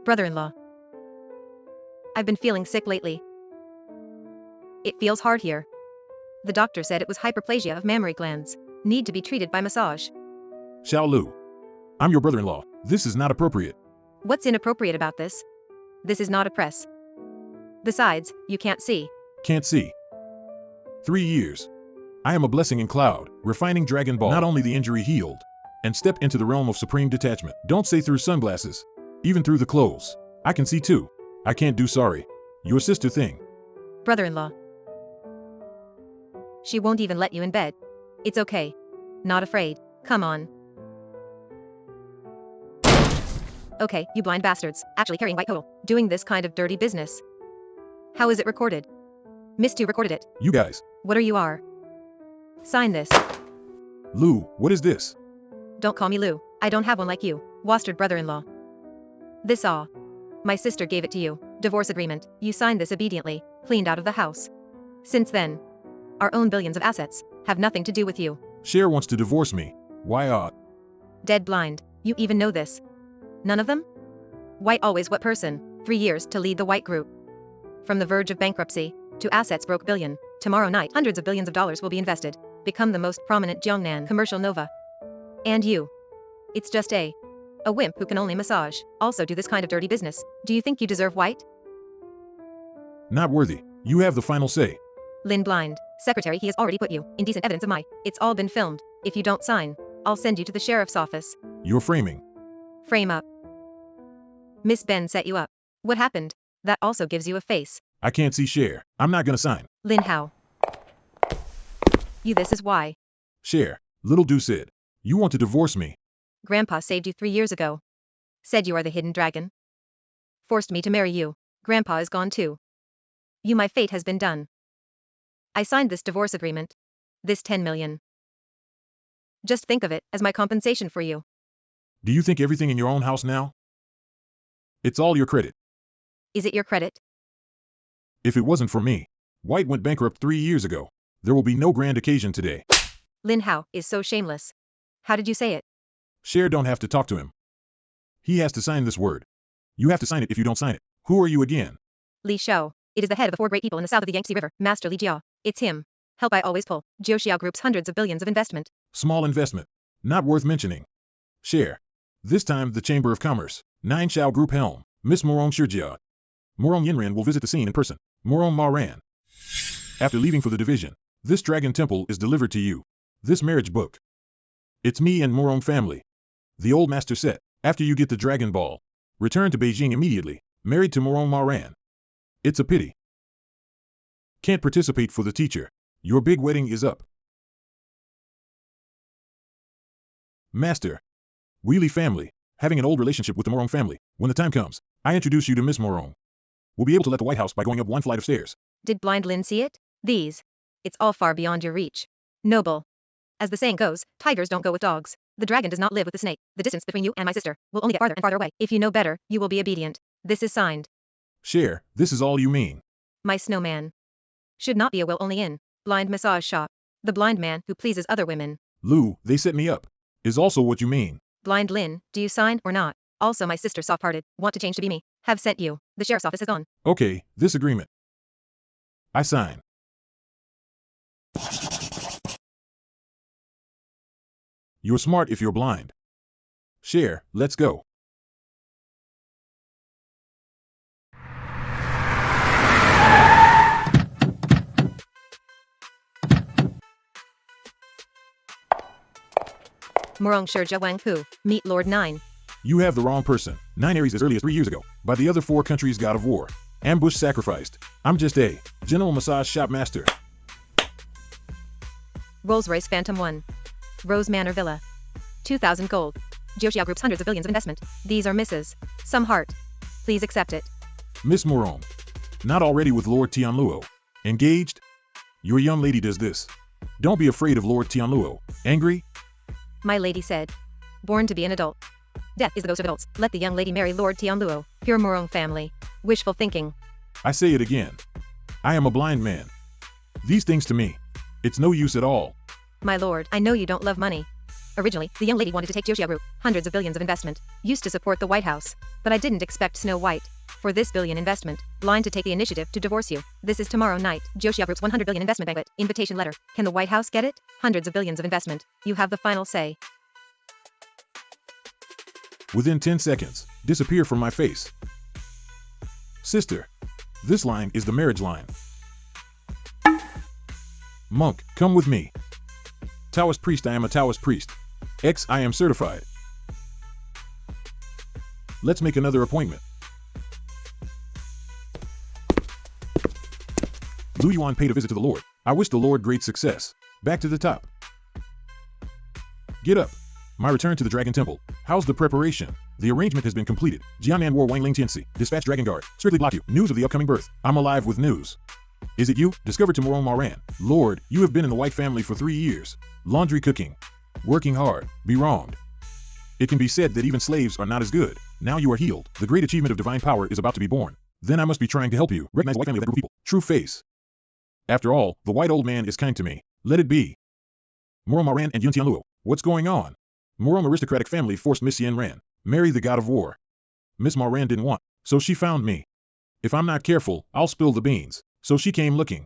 Brother-in-law. I've been feeling sick lately. It feels hard here. The doctor said it was hyperplasia of mammary glands. Need to be treated by massage. Xiao Lu. I'm your brother-in-law. This is not appropriate. What's inappropriate about this? This is not a press. Besides, you can't see. Can't see. 3 years. I am a blessing in cloud, refining Dragon Ball. Not only the injury healed, and step into the realm of supreme detachment. Don't say through sunglasses. Even through the clothes. I can see too. I can't do sorry. Your sister thing. Brother-in-law. She won't even let you in bed. It's okay. Not afraid. Come on. Okay, you blind bastards, actually carrying white coal, doing this kind of dirty business. How is it recorded? Miss Tu recorded it. You guys. What are you are? Sign this. Lu, what is this? Don't call me Lou. I don't have one like you. Wastard brother-in-law. This my sister gave it to you. Divorce agreement. You signed this obediently, cleaned out of the house. Since then, our own billions of assets have nothing to do with you. Cher wants to divorce me. Why Dead blind. You even know this. None of them? White always what person? 3 years to lead the white group. From the verge of bankruptcy to assets broke billion. Tomorrow night, hundreds of billions of dollars will be invested. Become the most prominent Jiangnan commercial nova. And you. It's just a wimp who can only massage. Also do this kind of dirty business. Do you think you deserve white? Not worthy. You have the final say. Lin blind. Secretary, he has already put you. Indecent evidence of it's all been filmed. If you don't sign, I'll send you to the sheriff's office. You're framing. Frame up. Miss Ben set you up. What happened? That also gives you a face. I can't see Cher. I'm not gonna sign. Lin Hao. This is why. Cher, little Du said. You want to divorce me. Grandpa saved you 3 years ago. Said you are the hidden dragon. Forced me to marry you. Grandpa is gone too. My fate has been done. I signed this divorce agreement. This 10 million. Just think of it as my compensation for you. Do you think everything in your own house now? It's all your credit. Is it your credit? If it wasn't for me, White went bankrupt 3 years ago. There will be no grand occasion today. Lin Hao is so shameless. How did you say it? Cher don't have to talk to him. He has to sign this word. You have to sign it if you don't sign it. Who are you again? Li Shao. It is the head of the 4 great people in the south of the Yangtze River, Master Li Jia. It's him. Help I always pull. Jiao Group's hundreds of billions of investment. Small investment. Not worth mentioning. Cher. This time the Chamber of Commerce. 9 Xiao Group helm. Miss Morong Shijia. Morong Yinran will visit the scene in person. Morong Ma Ran. After leaving for the division, this dragon temple is delivered to you. This marriage book. It's me and Morong family. The old master said, after you get the Dragon Ball, return to Beijing immediately, married to Morong Ma Ran. It's a pity. Can't participate for the teacher. Your big wedding is up. Master. Wheelie family, having an old relationship with the Morong family. When the time comes, I introduce you to Miss Morong. We'll be able to let the White House by going up 1 flight of stairs. Did blind Lin see it? It's all far beyond your reach. Noble. As the saying goes, tigers don't go with dogs. The dragon does not live with the snake. The distance between you and my sister will only get farther and farther away. If you know better, you will be obedient. This is signed. Cher, this is all you mean. My snowman. Should not be a will only in blind massage shop. The blind man who pleases other women. Lu, they set me up. Is also what you mean. Blind Lin, do you sign or not? Also my sister soft-hearted, want to change to be me. Have sent you. The sheriff's office is gone. Okay, this agreement. I sign. You're smart if you're blind. Cher, let's go. Morong Shurja Wang Hu, meet Lord 9. You have the wrong person. 9 Aries as early as 3 years ago. By the other 4 countries god of war. Ambush sacrificed. I'm just a general massage shop master. Rolls-Royce Phantom 1. Rose Manor Villa. 2,000 gold. Jiao Group's hundreds of billions of investment. These are misses. Some heart. Please accept it. Miss Morong. Not already with Lord Tianluo. Engaged? Your young lady does this. Don't be afraid of Lord Tianluo. Angry? My lady said. Born to be an adult. Death is the ghost of adults. Let the young lady marry Lord Tianluo. Pure Morong family. Wishful thinking. I say it again. I am a blind man. These things to me, it's no use at all. My lord, I know you don't love money. Originally, the young lady wanted to take Joshua Group, hundreds of billions of investment, used to support the White House. But I didn't expect Snow White. For this billion investment, line to take the initiative to divorce you. This is tomorrow night, Joshua Group's 100 billion investment banquet, invitation letter. Can the White House get it? Hundreds of billions of investment. You have the final say. Within 10 seconds, disappear from my face. Sister, this line is the marriage line. Monk, come with me. Taoist priest, I am a Taoist priest. X, I am certified. Let's make another appointment. Lu Yuan paid a visit to the Lord. I wish the Lord great success. Back to the top. Get up. My return to the Dragon Temple. How's the preparation? The arrangement has been completed. Jiannan War Wangling Tianxi. Dispatch Dragon Guard. Strictly block you. News of the upcoming birth. I'm alive with news. Is it you? Discovered to Moron Maran. Lord, you have been in the White family for 3 years. Laundry cooking. Working hard. Be wronged. It can be said that even slaves are not as good. Now you are healed. The great achievement of divine power is about to be born. Then I must be trying to help you. Recognize the White family of that group of people. True face. After all, the white old man is kind to me. Let it be. Moron Maran and Yun Tianluo. What's going on? Moron aristocratic family forced Miss Yen Ran. Marry the god of war. Miss Maran didn't want, so she found me. If I'm not careful, I'll spill the beans. So she came looking.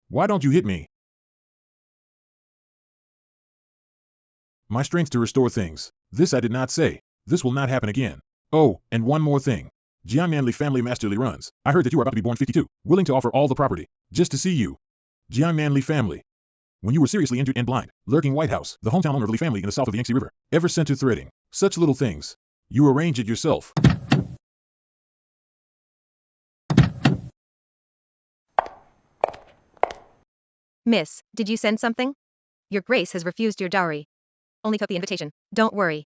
Why don't you hit me? My strength to restore things. This I did not say. This will not happen again. Oh, and one more thing. Jiannan family masterly runs. I heard that you are about to be born 52, willing to offer all the property, just to see you. Jiannan family. When you were seriously injured and blind, lurking White House, the hometown owner of Li family in the south of the Yangtze River, ever sent to threading. Such little things. You arrange it yourself. Miss, did you send something? Your Grace has refused your dowry. Only took the invitation. Don't worry.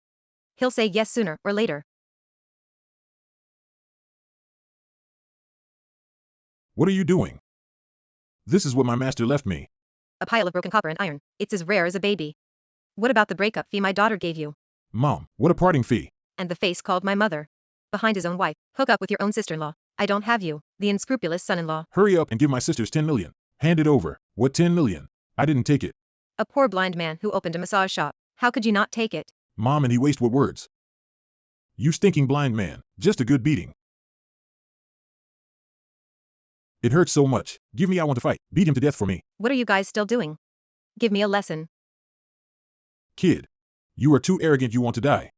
He'll say yes sooner or later. What are you doing? This is what my master left me. A pile of broken copper and iron. It's as rare as a baby. What about the breakup fee my daughter gave you? Mom, what a parting fee. And the face called my mother. Behind his own wife. Hook up with your own sister-in-law. I don't have you, the unscrupulous son-in-law. Hurry up and give my sisters 10 million. Hand it over. What 10 million? I didn't take it. A poor blind man who opened a massage shop. How could you not take it? Mom, and he waste what words? You stinking blind man. Just a good beating. It hurts so much. Give me, I want to fight. Beat him to death for me. What are you guys still doing? Give me a lesson. Kid. You are too arrogant, you want to die.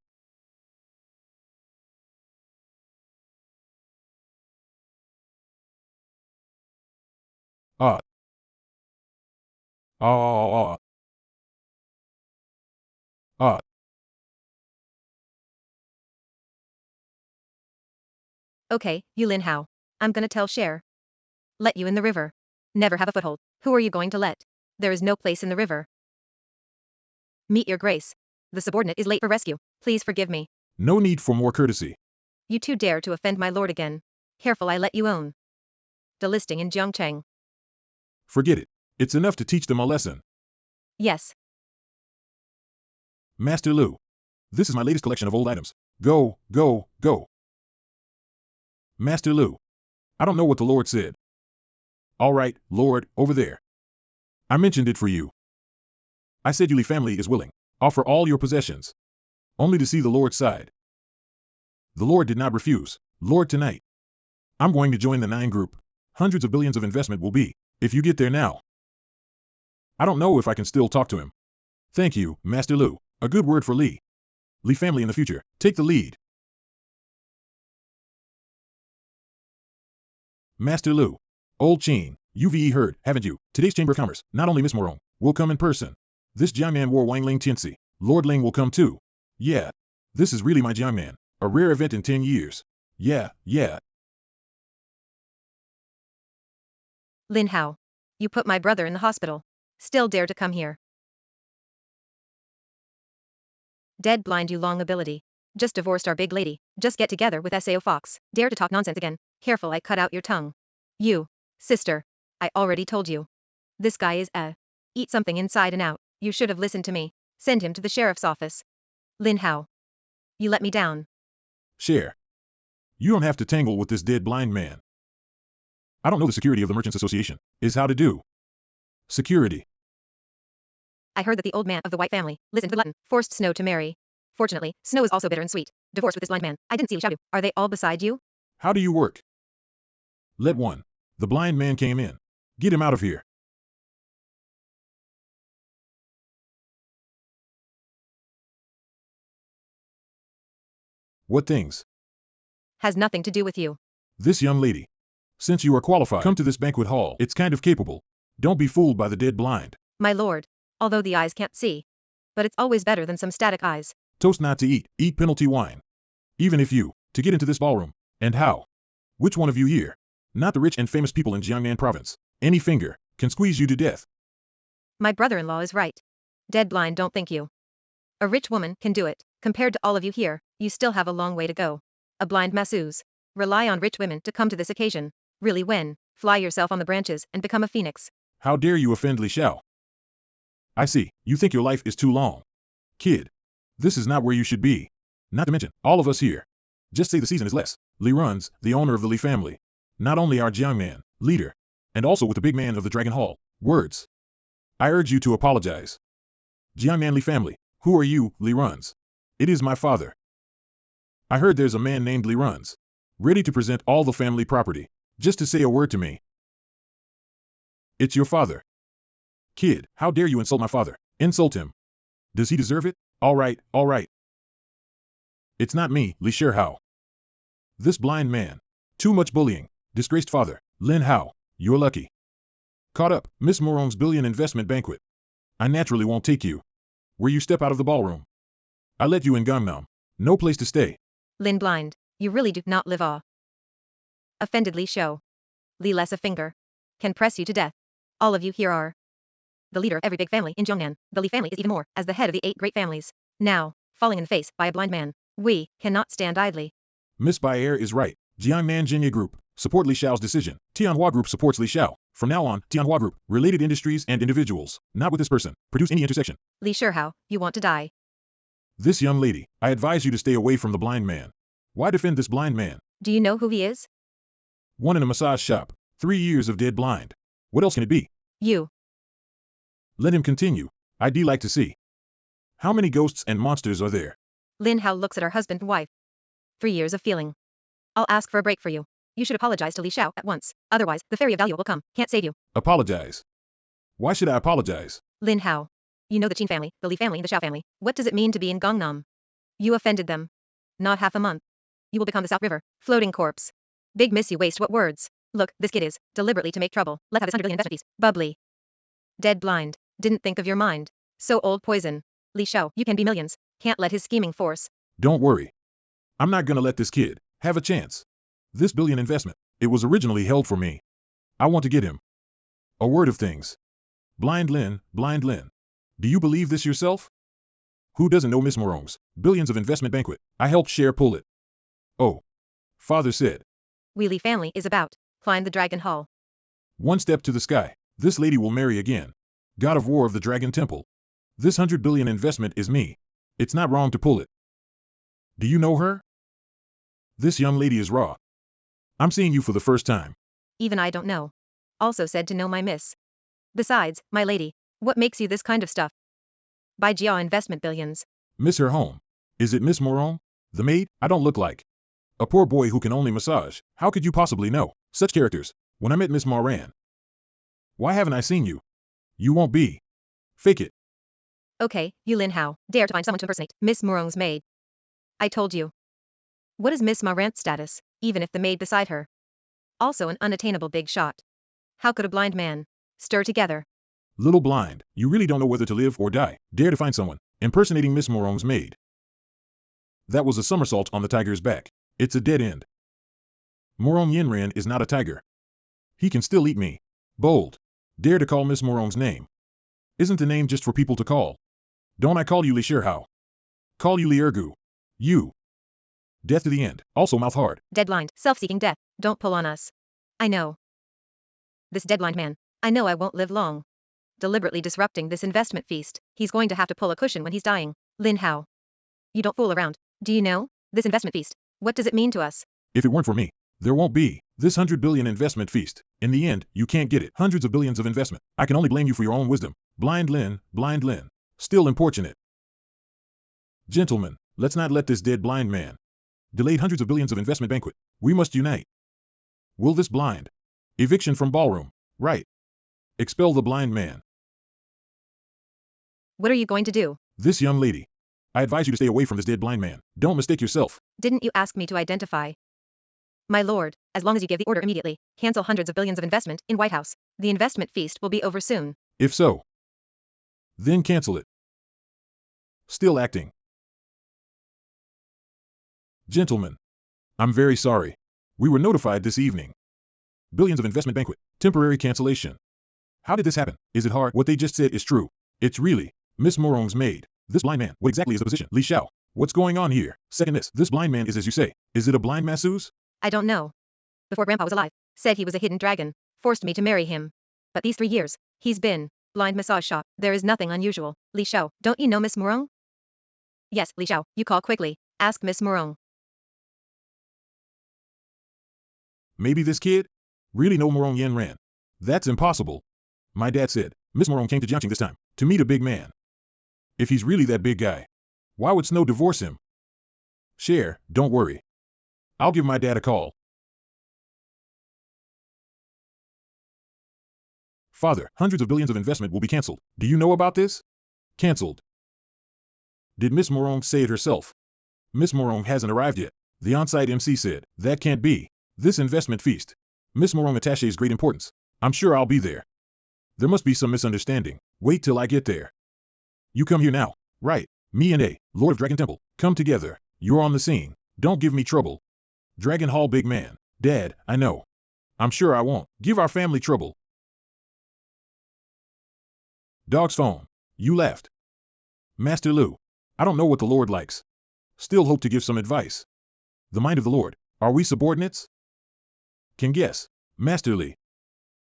Ah. Ah. Ah. Okay, you Lin Hao. I'm gonna tell Cher. Let you in the river. Never have a foothold. Who are you going to let? There is no place in the river. Meet your Grace. The subordinate is late for rescue. Please forgive me. No need for more courtesy. You two dare to offend my lord again. Careful, I let you own. Delisting in Jiangcheng. Forget it. It's enough to teach them a lesson. Yes. Master Lu. This is my latest collection of old items. Go, go, go. Master Lu. I don't know what the Lord said. All right, Lord, over there. I mentioned it for you. I said Yuli family is willing. Offer all your possessions. Only to see the Lord's side. The Lord did not refuse. Lord, tonight. I'm going to join the 9 group. Hundreds of billions of investment will be, if you get there now. I don't know if I can still talk to him. Thank you, Master Lu. A good word for Li. Li family in the future. Take the lead. Master Lu. Old Chin, you've heard, haven't you? Today's Chamber of Commerce, not only Miss Morong, will come in person. This Jiangnan War Wangling Tianxi. Lord Ling will come too. Yeah. This is really my Jiangnan. A rare event in 10 years. Yeah. Lin Hao. You put my brother in the hospital. Still dare to come here. Dead blind you long ability. Just divorced our big lady. Just get together with Sao Fox. Dare to talk nonsense again. Careful, I cut out your tongue. You. Sister. I already told you. This guy is eat something inside and out. You should have listened to me. Send him to the sheriff's office. Lin Hao. You let me down. Cher. You don't have to tangle with this dead blind man. I don't know the security of the Merchants Association. Is how to do. Security. I heard that the old man of the White family listened to Latin, forced Snow to marry. Fortunately, Snow is also bitter and sweet. Divorced with this blind man. I didn't see Li Xiao. Are they all beside you? How do you work? Let one. The blind man came in. Get him out of here. What things? Has nothing to do with you. This young lady. Since you are qualified, come to this banquet hall. It's kind of capable. Don't be fooled by the dead blind. My lord. Although the eyes can't see. But it's always better than some static eyes. Toast not to eat. Eat penalty wine. Even if you, to get into this ballroom. And how? Which one of you here? Not the rich and famous people in Jiangnan province. Any finger can squeeze you to death. My brother-in-law is right. Dead blind don't think you. A rich woman can do it. Compared to all of you here, you still have a long way to go. A blind masseuse. Rely on rich women to come to this occasion. Really win. Fly yourself on the branches and become a phoenix. How dare you offend Li Xiao? I see, you think your life is too long. Kid, this is not where you should be. Not to mention, all of us here. Just say the season is less. Li runs, the owner of the Li family. Not only our Jiangnan leader, and also with the big man of the Dragon Hall. Words. I urge you to apologize. Jiangnan Li family, who are you, Li runs? It is my father. I heard there's a man named Li runs, ready to present all the family property, just to say a word to me. It's your father. Kid, how dare you insult my father? Insult him. Does he deserve it? All right, all right. It's not me, Li Hao. This blind man. Too much bullying. Disgraced father. Lin Hao, you're lucky. Caught up, Miss Morong's billion investment banquet. I naturally won't take you. Where you step out of the ballroom. I let you in Gangnam. No place to stay. Lin blind, you really do not live awe. Offended Li Xiao. Li less a finger. Can press you to death. All of you here are. The leader of every big family in Jiangnan, the Li family is even more, as the head of the 8 great families. Now, falling in the face by a blind man. We cannot stand idly. Miss Bayer is right. Jiangnan Jinya Group, support Li Xiao's decision. Tianhua Group supports Li Xiao. From now on, Tianhua Group, related industries and individuals, not with this person, produce any intersection. Li Hao, you want to die. This young lady, I advise you to stay away from the blind man. Why defend this blind man? Do you know who he is? One in a massage shop. 3 years of dead blind. What else can it be? You. Let him continue. I'd like to see. How many ghosts and monsters are there? Lin Hao looks at her husband and wife. 3 years of feeling. I'll ask for a break for you. You should apologize to Li Xiao at once. Otherwise, the fairy of value will come. Can't save you. Apologize? Why should I apologize? Lin Hao. You know the Qin family, the Li family, and the Xiao family. What does it mean to be in Gangnam? You offended them. Not half a month. You will become the South River, floating corpse. Big miss you waste what words. Look, this kid is, deliberately to make trouble. Let have his 100 billion investment piece. Bubbly. Dead blind. Didn't think of your mind. So old poison. Li Xiao, you can be millions. Can't let his scheming force. Don't worry. I'm not gonna let this kid have a chance. This billion investment, it was originally held for me. I want to get him. A word of things. Blind Lin. Do you believe this yourself? Who doesn't know Miss Morong's billions of investment banquet? I helped share pull it. Oh. Father said. We Li family is about. Climb the Dragon Hall. One step to the sky. This lady will marry again. God of War of the Dragon Temple. This 100 billion investment is me. It's not wrong to pull it. Do you know her? This young lady is raw. I'm seeing you for the first time. Even I don't know. Also said to know my miss. Besides, my lady, what makes you this kind of stuff? Buy Jia investment billions. Miss her home. Is it Miss Morong? The maid? I don't look like a poor boy who can only massage. How could you possibly know such characters when I met Miss Moran? Why haven't I seen you? You won't be. Fake it. Okay, you Lin Hao, dare to find someone to impersonate Miss Morong's maid. I told you. What is Miss Marant's status, even if the maid beside her? Also an unattainable big shot. How could a blind man stir together? Little blind, you really don't know whether to live or die. Dare to find someone impersonating Miss Morong's maid. That was a somersault on the tiger's back. It's a dead end. Morong Yinran is not a tiger. He can still eat me. Bold. Dare to call Miss Morong's name. Isn't the name just for people to call? Don't I call you Li Hao? Call you Li Ergu. You. Death to the end. Also mouth hard. Dead blind, self-seeking death. Don't pull on us. I know. This dead blind man. I know I won't live long. Deliberately disrupting this investment feast. He's going to have to pull a cushion when he's dying. Lin Hao. You don't fool around. Do you know? This investment feast. What does it mean to us? If it weren't for me, there won't be This 100 billion investment feast. In the end, you can't get it. Hundreds of billions of investment. I can only blame you for your own wisdom. Blind Lin. Still importunate. Gentlemen, let's not let this dead blind man delayed hundreds of billions of investment banquet. We must unite. Will this blind? Eviction from ballroom. Right. Expel the blind man. What are you going to do? This young lady. I advise you to stay away from this dead blind man. Don't mistake yourself. Didn't you ask me to identify? My lord, as long as you give the order immediately, cancel hundreds of billions of investment in White House. The investment feast will be over soon. If so, then cancel it. Still acting. Gentlemen, I'm very sorry. We were notified this evening. Billions of investment banquet. Temporary cancellation. How did this happen? Is it hard? What they just said is true. It's really Miss Morong's maid. This blind man. What exactly is the position? Li Hao. What's going on here? Second this blind man is as you say. Is it a blind masseuse? I don't know. Before Grandpa was alive, said he was a hidden dragon, forced me to marry him. But these 3 years, he's been blind massage shop. There is nothing unusual. Li Hao, don't you know Miss Morong? Yes, Li Hao, you call quickly. Ask Miss Morong. Maybe this kid? Really no Morong Yen Ran. That's impossible. My dad said, Miss Morong came to Jiangqing this time, to meet a big man. If he's really that big guy, why would Snow divorce him? Cher, don't worry. I'll give my dad a call. Father, hundreds of billions of investment will be cancelled. Do you know about this? Cancelled. Did Miss Morong say it herself? Miss Morong hasn't arrived yet. The on-site MC said, that can't be. This investment feast. Miss Morong attaches great importance. I'm sure I'll be there. There must be some misunderstanding. Wait till I get there. You come here now. Right. Me and A, Lord of Dragon Temple, come together. You're on the scene. Don't give me trouble. Dragon Hall big man. Dad, I know. I'm sure I won't give our family trouble. Dog's phone. You left. Master Lu. I don't know what the Lord likes. Still hope to give some advice. The mind of the Lord. Are we subordinates? Can guess. Master Li.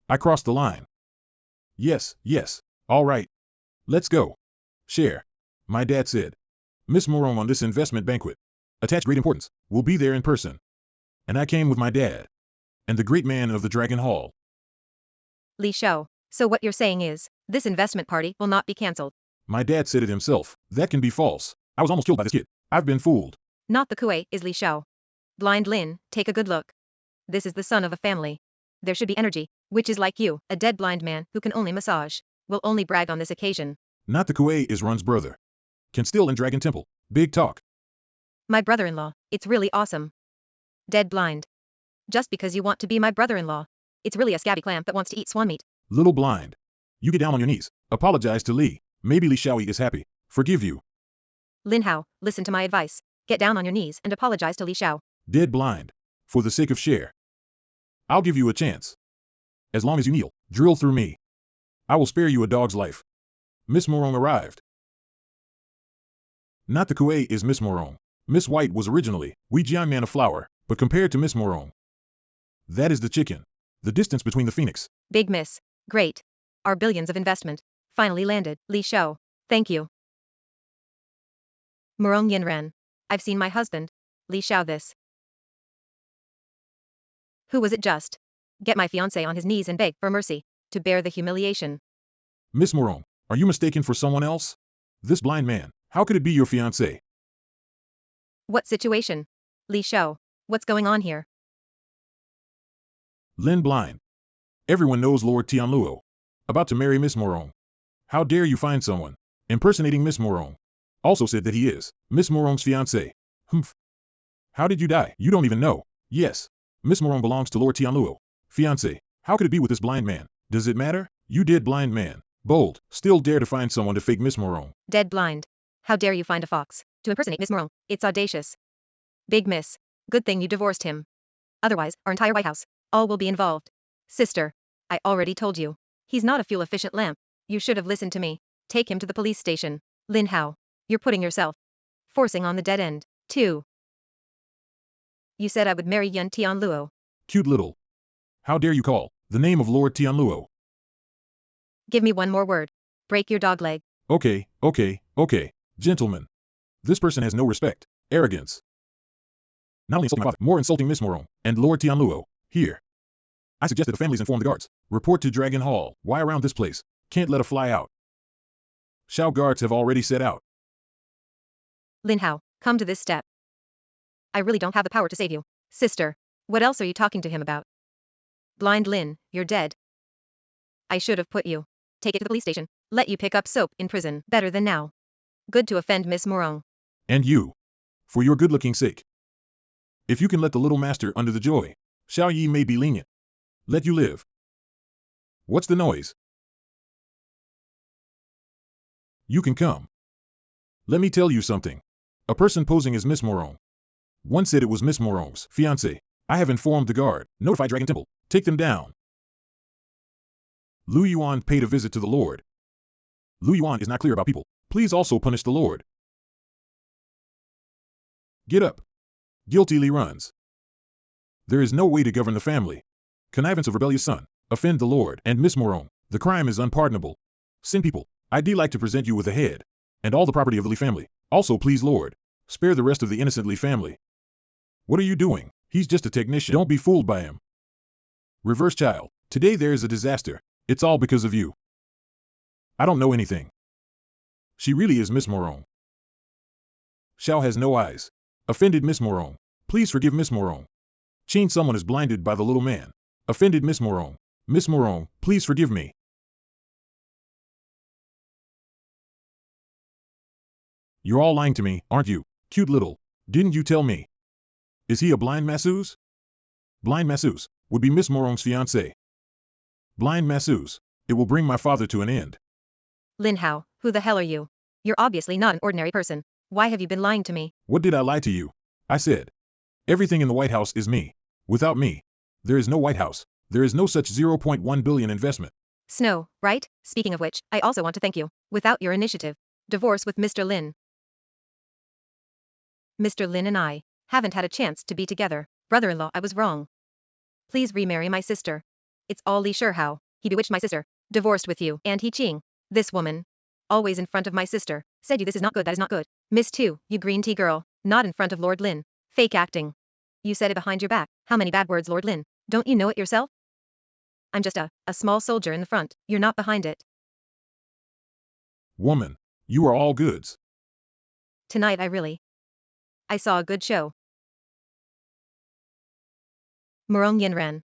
I crossed the line. Yes. All right. Let's go. Cher. My dad said. Miss Morong on this investment banquet. Attach great importance. We'll be there in person. And I came with my dad. And the great man of the Dragon Hall. Li Hao, so what you're saying is, this investment party will not be cancelled. My dad said it himself. That can be false. I was almost killed by this kid. I've been fooled. Not the Kuei is Li Hao. Blind Lin, take a good look. This is the son of a family. There should be energy, which is like you, a dead blind man who can only massage. Will only brag on this occasion. Not the Kuei is Run's brother. Can still in Dragon Temple. Big talk. My brother-in-law, it's really awesome. Dead blind. Just because you want to be my brother-in-law. It's really a scabby clam that wants to eat swan meat. Little blind. You get down on your knees. Apologize to Li. Maybe Li Shaoi is happy. Forgive you. Lin Hao, listen to my advice. Get down on your knees and apologize to Li Hao. Dead blind. For the sake of Cher. I'll give you a chance. As long as you kneel, drill through me. I will spare you a dog's life. Miss Morong arrived. Not the Kuei is Miss Morong. Miss White was originally, Wee Jian Man a flower, but compared to Miss Morong. That is the chicken. The distance between the phoenix. Big miss. Great. Our billions of investment finally landed. Li Hao. Thank you. Morong Yinran. I've seen my husband. Li Hao this. Who was it just? Get my fiancé on his knees and beg for mercy, to bear the humiliation. Miss Morong, are you mistaken for someone else? This blind man, how could it be your fiancé? What situation? Li Hao, what's going on here? Lin blind. Everyone knows Lord Tianluo. About to marry Miss Morong. How dare you find someone impersonating Miss Morong? Also said that he is Miss Morong's fiancé. Humph. How did you die? You don't even know. Yes. Miss Morong belongs to Lord Tianluo. Fiancé. How could it be with this blind man? Does it matter? You did blind man. Bold. Still dare to find someone to fake Miss Morong. Dead blind. How dare you find a fox to impersonate Miss Morong? It's audacious. Big miss. Good thing you divorced him. Otherwise, our entire White House, all will be involved. Sister. I already told you. He's not a fuel-efficient lamp. You should have listened to me. Take him to the police station. Lin Hao. You're putting yourself forcing on the dead end, too. You said I would marry Yun Tianluo. Cute little. How dare you call the name of Lord Tianluo? Give me one more word. Break your dog leg. Okay. Gentlemen. This person has no respect. Arrogance. Not only insulting my father, more insulting Miss Morong and Lord Tianluo. Here. I suggest that the families inform the guards. Report to Dragon Hall. Why around this place? Can't let a fly out. Shao guards have already set out. Lin Hao, come to this step. I really don't have the power to save you. Sister, what else are you talking to him about? Blind Lin, you're dead. I should have put you. Take it to the police station. Let you pick up soap in prison. Better than now. Good to offend Miss Morong. And you. For your good-looking sake. If you can let the little master under the joy, Shao Yi may be lenient. Let you live. What's the noise? You can come. Let me tell you something. A person posing as Miss Morong. One said it was Miss Morong's fiancé. I have informed the guard. Notify Dragon Temple. Take them down. Lu Yuan paid a visit to the Lord. Lu Yuan is not clear about people. Please also punish the Lord. Get up. Guiltily runs. There is no way to govern the family. Connivance of rebellious son. Offend the Lord and Miss Morong. The crime is unpardonable. Sin people. I'd like to present you with a head. And all the property of the Li family. Also please Lord. Spare the rest of the innocent Li family. What are you doing? He's just a technician. Don't be fooled by him. Reverse child. Today there is a disaster. It's all because of you. I don't know anything. She really is Miss Morong. Shao has no eyes. Offended Miss Morong. Please forgive Miss Morong. Qing, someone is blinded by the little man. Offended Miss Morong. Miss Morong, please forgive me. You're all lying to me, aren't you? Cute little. Didn't you tell me? Is he a blind masseuse? Blind masseuse would be Miss Morong's fiancé. Blind masseuse. It will bring my father to an end. Lin Hao, who the hell are you? You're obviously not an ordinary person. Why have you been lying to me? What did I lie to you? I said. Everything in the White House is me. Without me, there is no White House. There is no such 0.1 billion investment. Snow, right? Speaking of which, I also want to thank you. Without your initiative. Divorce with Mr. Lin. Mr. Lin and I haven't had a chance to be together. Brother-in-law, I was wrong. Please remarry my sister. It's all Li Hao. He bewitched my sister. Divorced with you. And he Qing. This woman. Always in front of my sister. Said you this is not good, that is not good. Miss too, you green tea girl. Not in front of Lord Lin. Fake acting. You said it behind your back. How many bad words, Lord Lin? Don't you know it yourself? I'm just a small soldier in the front. You're not behind it. Woman, you are all goods. Tonight I saw a good show. Morong Yinran.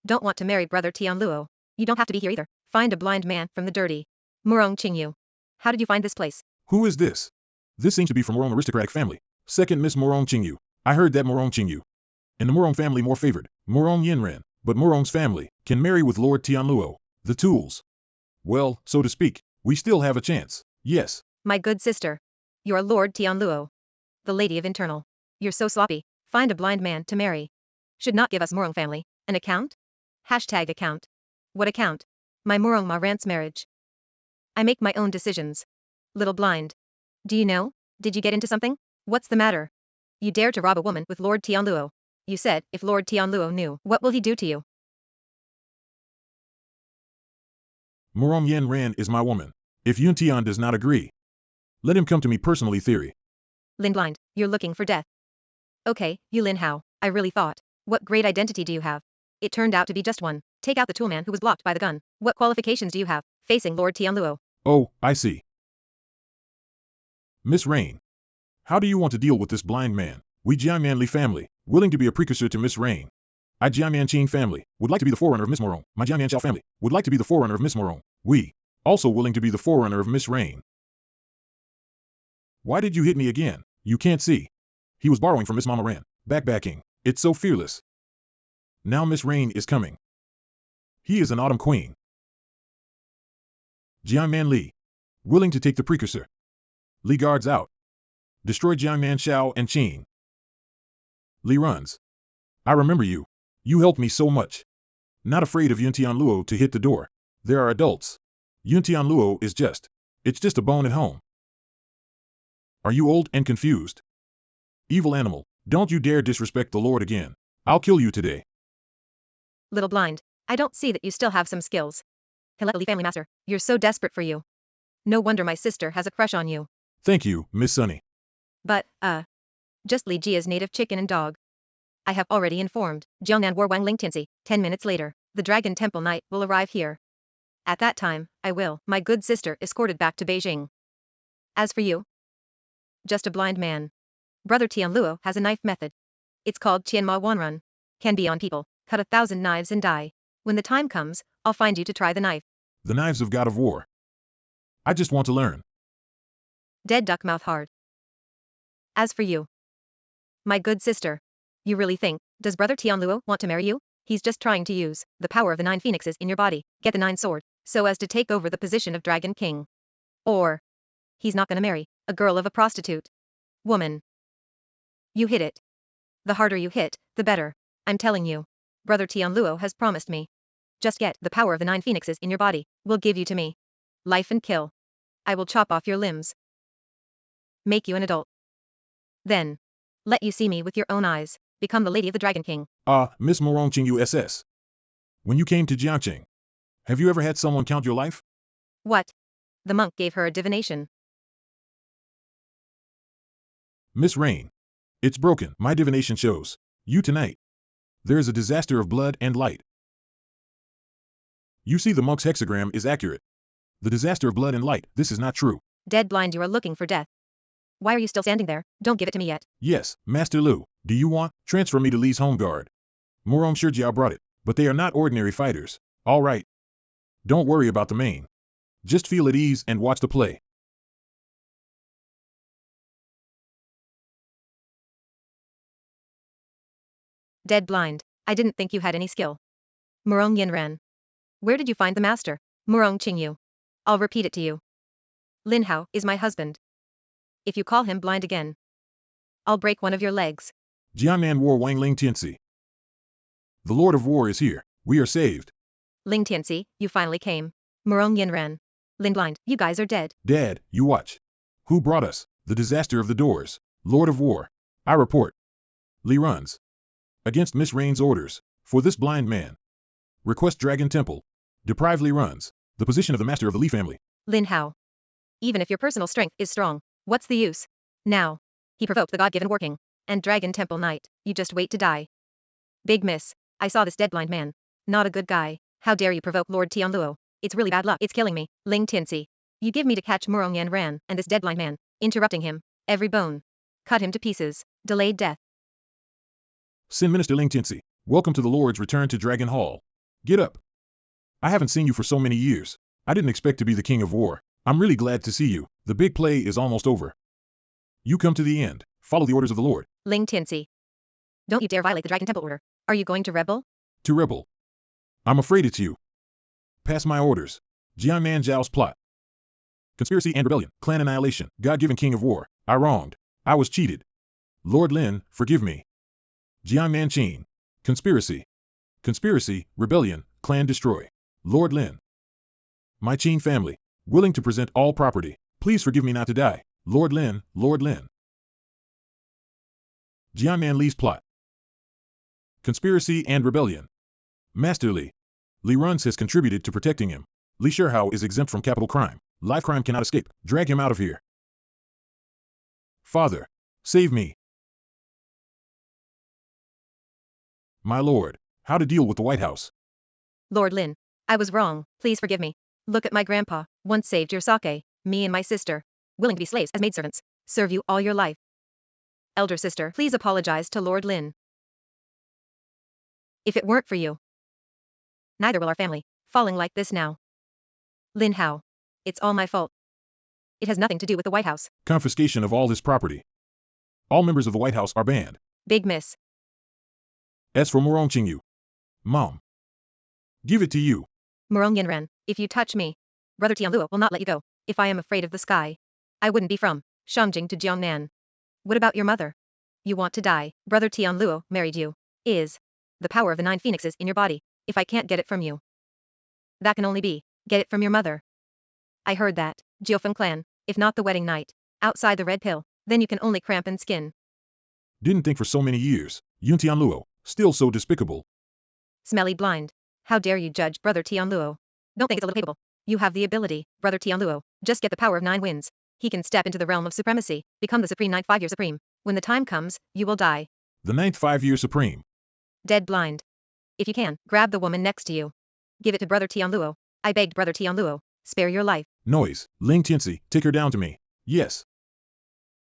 Don't want to marry brother Tian Luo. You don't have to be here either. Find a blind man from the dirty. Morong Qingyu. How did you find this place? Who is this? This seems to be from Morong aristocratic family. Second Miss Morong Qingyu. I heard that Morong Qingyu. And the Morong family more favored. Morong Yinran. But Morong's family can marry with Lord Tianluo. The tools. Well, so to speak, we still have a chance. Yes. My good sister. You're Lord Tianluo. The lady of internal. You're so sloppy. Find a blind man to marry. Should not give us Morong family an account? Hashtag account. What account? My Morong Ma Rant's marriage. I make my own decisions. Little blind. Do you know? Did you get into something? What's the matter? You dare to rob a woman with Lord Tianluo. You said, if Lord Tianluo knew, what will he do to you? Morong Yanran is my woman. If Yun Tian does not agree, let him come to me personally theory. Lin Blind, you're looking for death. Okay, you Lin Hao, I really thought. What great identity do you have? It turned out to be just one. Take out the toolman who was blocked by the gun. What qualifications do you have, facing Lord Tianluo? Oh, I see. Miss Rain. How do you want to deal with this blind man? We Jianman Li family, willing to be a precursor to Miss Rain. I Jianman Qing family, would like to be the forerunner of Miss Morong. My Jianman Xiao family, would like to be the forerunner of Miss Morong. We, also willing to be the forerunner of Miss Rain. Why did you hit me again? You can't see. He was borrowing from Miss Mama Ran. Backbacking. It's so fearless. Now Miss Rain is coming. He is an autumn queen. Jianman Li. Willing to take the precursor. Li guards out. Destroy Jianman Xiao and Qing. Li runs. I remember you. You helped me so much. Not afraid of Yun Tianluo to hit the door. There are adults. Yun Tianluo is just. It's just a bone at home. Are you old and confused? Evil animal, don't you dare disrespect the Lord again. I'll kill you today. Little blind, I don't see that you still have some skills. Hilali family master, you're so desperate for you. No wonder my sister has a crush on you. Thank you, Miss Sunny. But, just Li Jia's native chicken and dog. I have already informed Jiangnan War Wang Lingtianzi. 10 minutes later, the Dragon Temple Knight will arrive here. At that time, I will, my good sister, escorted back to Beijing. As for you, just a blind man. Brother Tianluo has a knife method. It's called Qianma Wanrun. Can be on people, cut 1,000 knives and die. When the time comes, I'll find you to try the knife. The knives of God of war. I just want to learn. Dead duck mouth hard. As for you, my good sister, you really think, does Brother Tianluo want to marry you? He's just trying to use the power of the 9 phoenixes in your body, get the 9 sword, so as to take over the position of Dragon King. Or, he's not gonna marry a girl of a prostitute. Woman. You hit it. The harder you hit, the better. I'm telling you. Brother Tianluo has promised me. Just get the power of the 9 phoenixes in your body, will give you to me. Life and kill. I will chop off your limbs. Make you an adult. Then, let you see me with your own eyes, become the lady of the Dragon King. Miss Morongqing USS. When you came to Jiangqing, have you ever had someone count your life? What? The monk gave her a divination. Miss Rain. It's broken. My divination shows you tonight. There is a disaster of blood and light. You see, the monk's hexagram is accurate. The disaster of blood and light, this is not true. Dead blind, you are looking for death. Why are you still standing there? Don't give it to me yet. Yes, Master Lu. Do you want? Transfer me to Li's home guard. Morong Shijiao brought it, but they are not ordinary fighters. All right. Don't worry about the main. Just feel at ease and watch the play. Dead blind. I didn't think you had any skill. Morong Yinran. Where did you find the master? Morong Qingyu. I'll repeat it to you. Lin Hao is my husband. If you call him blind again, I'll break one of your legs. Jiangnan War Wang Ling Tianzi. The Lord of War is here. We are saved. Ling Tianzi, you finally came. Morong Yinran. Lin blind, you guys are dead. Dad, you watch. Who brought us? The disaster of the doors. Lord of War. I report. Li runs. Against Miss Rain's orders. For this blind man. Request Dragon Temple. Deprive Li runs. The position of the master of the Li family. Lin Hao. Even if your personal strength is strong, what's the use? Now. He provoked the God-given working. And Dragon Temple Knight, you just wait to die. Big miss. I saw this dead blind man. Not a good guy. How dare you provoke Lord Tianluo? It's really bad luck. It's killing me. Ling Tianzi. You give me to catch Morong Yanran and this dead blind man. Interrupting him. Every bone. Cut him to pieces. Delayed death. Sin Minister Ling Tianzi. Welcome to the Lord's return to Dragon Hall. Get up. I haven't seen you for so many years. I didn't expect to be the King of War. I'm really glad to see you. The big play is almost over. You come to the end. Follow the orders of the Lord. Ling Tianzi. Don't you dare violate the Dragon Temple order. Are you going to rebel? To rebel. I'm afraid it's you. Pass my orders. Jiangnan Zhao's plot. Conspiracy and rebellion. Clan annihilation. God-given King of War. I wronged. I was cheated. Lord Lin, forgive me. Jiangnan Qin. Conspiracy. Conspiracy, rebellion, clan destroy. Lord Lin. My Qin family. Willing to present all property. Please forgive me not to die. Lord Lin, Lord Lin. Jiangnan Li's plot. Conspiracy and rebellion. Master Li. Li Runs has contributed to protecting him. Li Shihao is exempt from capital crime. Life crime cannot escape. Drag him out of here. Father. Save me. My lord. How to deal with the White House. Lord Lin. I was wrong. Please forgive me. Look at my grandpa. Once saved your sake. Me and my sister. Willing to be slaves as maidservants. Serve you all your life. Elder sister, please apologize to Lord Lin. If it weren't for you, neither will our family. Falling like this now. Lin Hao. It's all my fault. It has nothing to do with the White House. Confiscation of all his property. All members of the White House are banned. Big miss. As for Morong Qingyu. Mom. Give it to you. Morong Yinran, if you touch me, Brother Tianluo will not let you go. If I am afraid of the sky, I wouldn't be from Shangjing to Jiangnan. What about your mother? You want to die. Brother Tianluo married you. Is the power of the 9 phoenixes in your body. If I can't get it from you, that can only be get it from your mother. I heard that. Jiufeng clan, if not the wedding night, outside the red pill, then you can only cramp and skin. Didn't think for so many years. Yun Tianluo, still so despicable. Smelly blind. How dare you judge Brother Tianluo? Don't think it's a little capable. You have the ability, Brother Tianluo. Just get the power of 9 winds. He can step into the realm of supremacy, become the supreme knight 5-year supreme. When the time comes, you will die. The ninth 5-year supreme. Dead blind. If you can, grab the woman next to you. Give it to Brother Tianluo. I begged Brother Tianluo, spare your life. Noise. Ling Tianzi, take her down to me. Yes.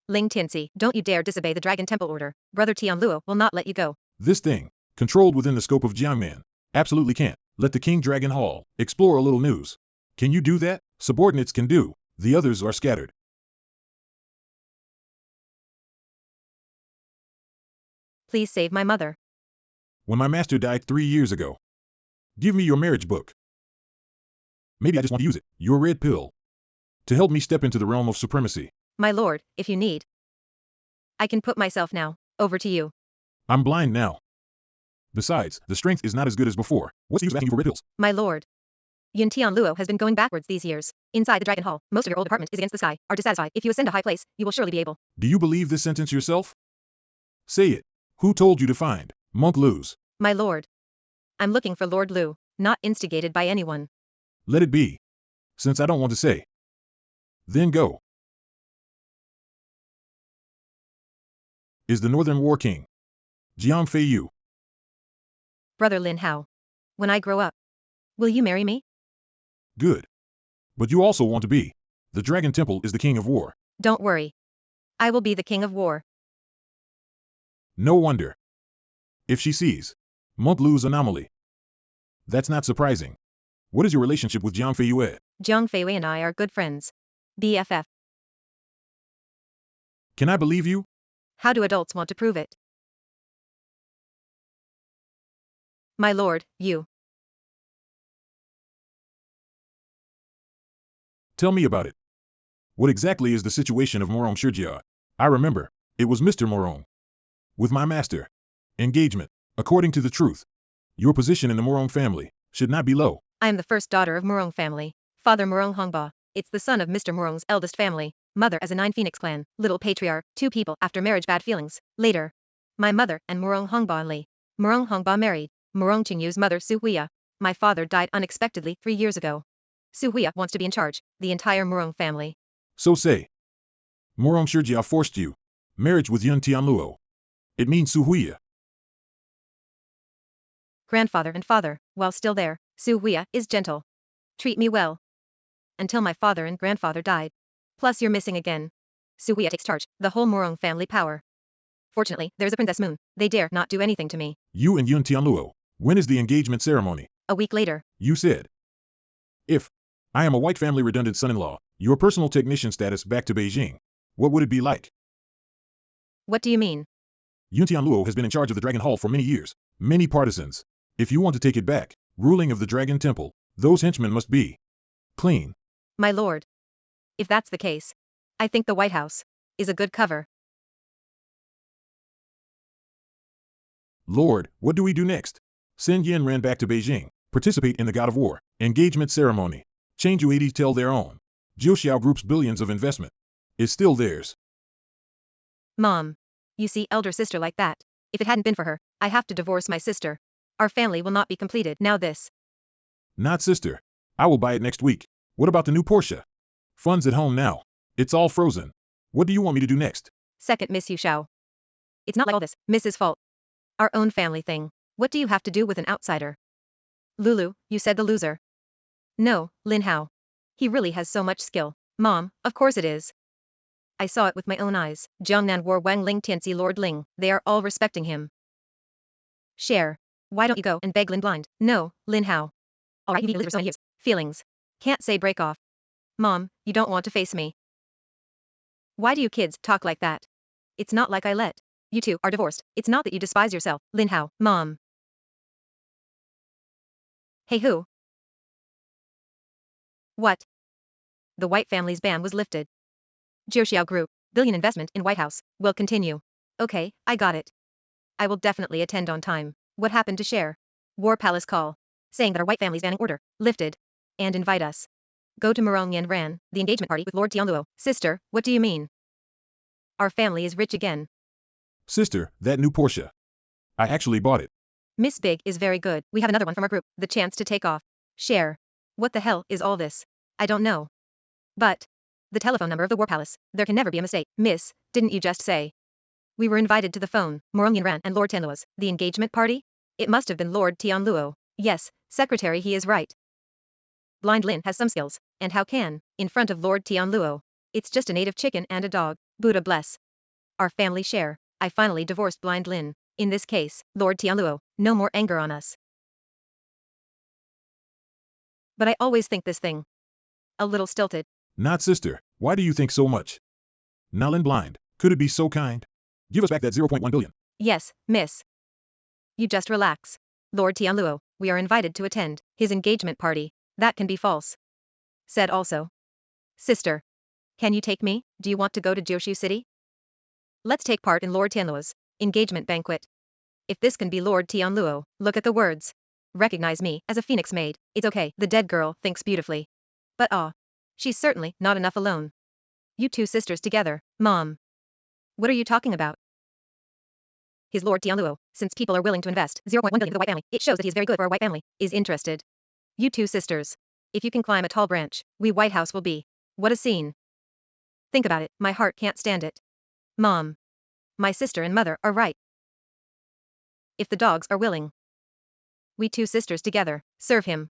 Ling Tianzi, don't you dare disobey the Dragon Temple order. Brother Tianluo will not let you go. This thing, controlled within the scope of Jiangman. Absolutely can't. Let the King Dragon Hall explore a little news. Can you do that? Subordinates can do. The others are scattered. Please save my mother. When my master died 3 years ago. Give me your marriage book. Maybe I just want to use it, your red pill, to help me step into the realm of supremacy. My lord, if you need. I can put myself now. Over to you. I'm blind now. Besides, the strength is not as good as before. What's the use of asking you for red pills? My lord. Yun Tianluo has been going backwards these years. Inside the Dragon Hall, most of your old department is against the sky. Are dissatisfied. If you ascend a high place, you will surely be able. Do you believe this sentence yourself? Say it. Who told you to find Monk Lu's? My lord. I'm looking for Lord Lu, not instigated by anyone. Let it be. Since I don't want to say. Then go. Is the Northern War King Jiang Feiyu? Brother Lin Hao. When I grow up, will you marry me? Good. But you also want to be. The Dragon Temple is the king of war. Don't worry. I will be the king of war. No wonder. If she sees Monk Lu's anomaly. That's not surprising. What is your relationship with Jiang Feiyu? Jiang Feiwei and I are good friends. BFF. Can I believe you? How do adults want to prove it? My lord, you. Tell me about it. What exactly is the situation of Morong Shirjia? I remember. It was Mr. Morong. With my master. Engagement. According to the truth. Your position in the Morong family should not be low. I am the first daughter of Morong family. Father Morong Hongba. It's the son of Mr. Morong's eldest family. Mother as a 9 Phoenix clan. Little patriarch. 2 people after marriage bad feelings. Later. My mother and Morong Hongba Li. Morong Hongba married. Morong Qingyu's mother Su Huia. My father died unexpectedly 3 years ago. Su Huia wants to be in charge. The entire Morong family. So say. Morong Shirjia forced you. Marriage with Yun Tianluo. It means Su Huia. Grandfather and father, while still there, Su Huia is gentle. Treat me well. Until my father and grandfather died. Plus you're missing again. Su Huia takes charge, the whole Morong family power. Fortunately, there's a Princess Moon. They dare not do anything to me. You and Yun Tianluo. When is the engagement ceremony? A week later. You said. If I am a white family redundant son-in-law, your personal technician status back to Beijing, what would it be like? What do you mean? Yun Tianluo has been in charge of the Dragon Hall for many years. Many partisans. If you want to take it back, ruling of the Dragon Temple, those henchmen must be clean. My lord. If that's the case, I think the White House is a good cover. Lord, what do we do next? Send Yin Ren back to Beijing, participate in the God of War engagement ceremony. Change UAD tell their own. Jiuxiao Group's billions of investment is still theirs. Mom. You see, elder sister like that. If it hadn't been for her, I have to divorce my sister. Our family will not be completed. Now this. Not sister. I will buy it next week. What about the new Porsche? Funds at home now. It's all frozen. What do you want me to do next? Second Miss Yu Shao. It's not like all this, Mrs. Fault. Our own family thing. What do you have to do with an outsider? Lulu, you said the loser. No, Lin Hao. He really has so much skill. Mom, of course it is. I saw it with my own eyes. Jiangnan War Wang Ling Tianzi Lord Ling, they are all respecting him. Share. Why don't you go and beg Lin Blind? No, Lin Hao. Alright, you've been for so many years. Feelings. Can't say break off. Mom, you don't want to face me. Why do you kids talk like that? It's not like I let. You two are divorced. It's not that you despise yourself, Lin Hao. Mom. Hey who? What? The White family's ban was lifted. Jiuxiao Group, billion investment in White House, will continue. Okay, I got it. I will definitely attend on time. What happened to Share? War Palace call. Saying that our White family's banning order, lifted. And invite us. Go to Morong Yen Ran, the engagement party with Lord Tianluo. Sister, what do you mean? Our family is rich again. Sister, that new Porsche. I actually bought it. Miss Big is very good. We have another one from our group, the chance to take off. Share. What the hell is all this? I don't know. But. The telephone number of the War Palace. There can never be a mistake. Miss, didn't you just say? We were invited to the phone, Morong Yinran and Lord Tianluo's, the engagement party? It must have been Lord Tianluo. Yes, secretary, he is right. Blind Lin has some skills, and how can, in front of Lord Tianluo. It's just a native chicken and a dog, Buddha bless. Our family share. I finally divorced Blind Lin. In this case, Lord Tianluo, no more anger on us. But I always think this thing a little stilted. Not sister. Why do you think so much? Nalin blind. Could it be so kind? Give us back that 0.1 billion. Yes, miss. You just relax. Lord Tianluo, we are invited to attend his engagement party. That can be false. Said also. Sister. Can you take me? Do you want to go to Jiushu City? Let's take part in Lord Tianluo's engagement banquet. If this can be Lord Tianluo, look at the words. Recognize me as a phoenix maid. It's okay. The dead girl thinks beautifully. But she's certainly not enough alone. You two sisters together, Mom. What are you talking about? His Lord Tianluo, since people are willing to invest 0.1 billion to the white family, it shows that he is very good for our white family, is interested. You two sisters. If you can climb a tall branch, we White House will be. What a scene. Think about it, my heart can't stand it. Mom. My sister and mother are right. If the dogs are willing. We two sisters together, serve him.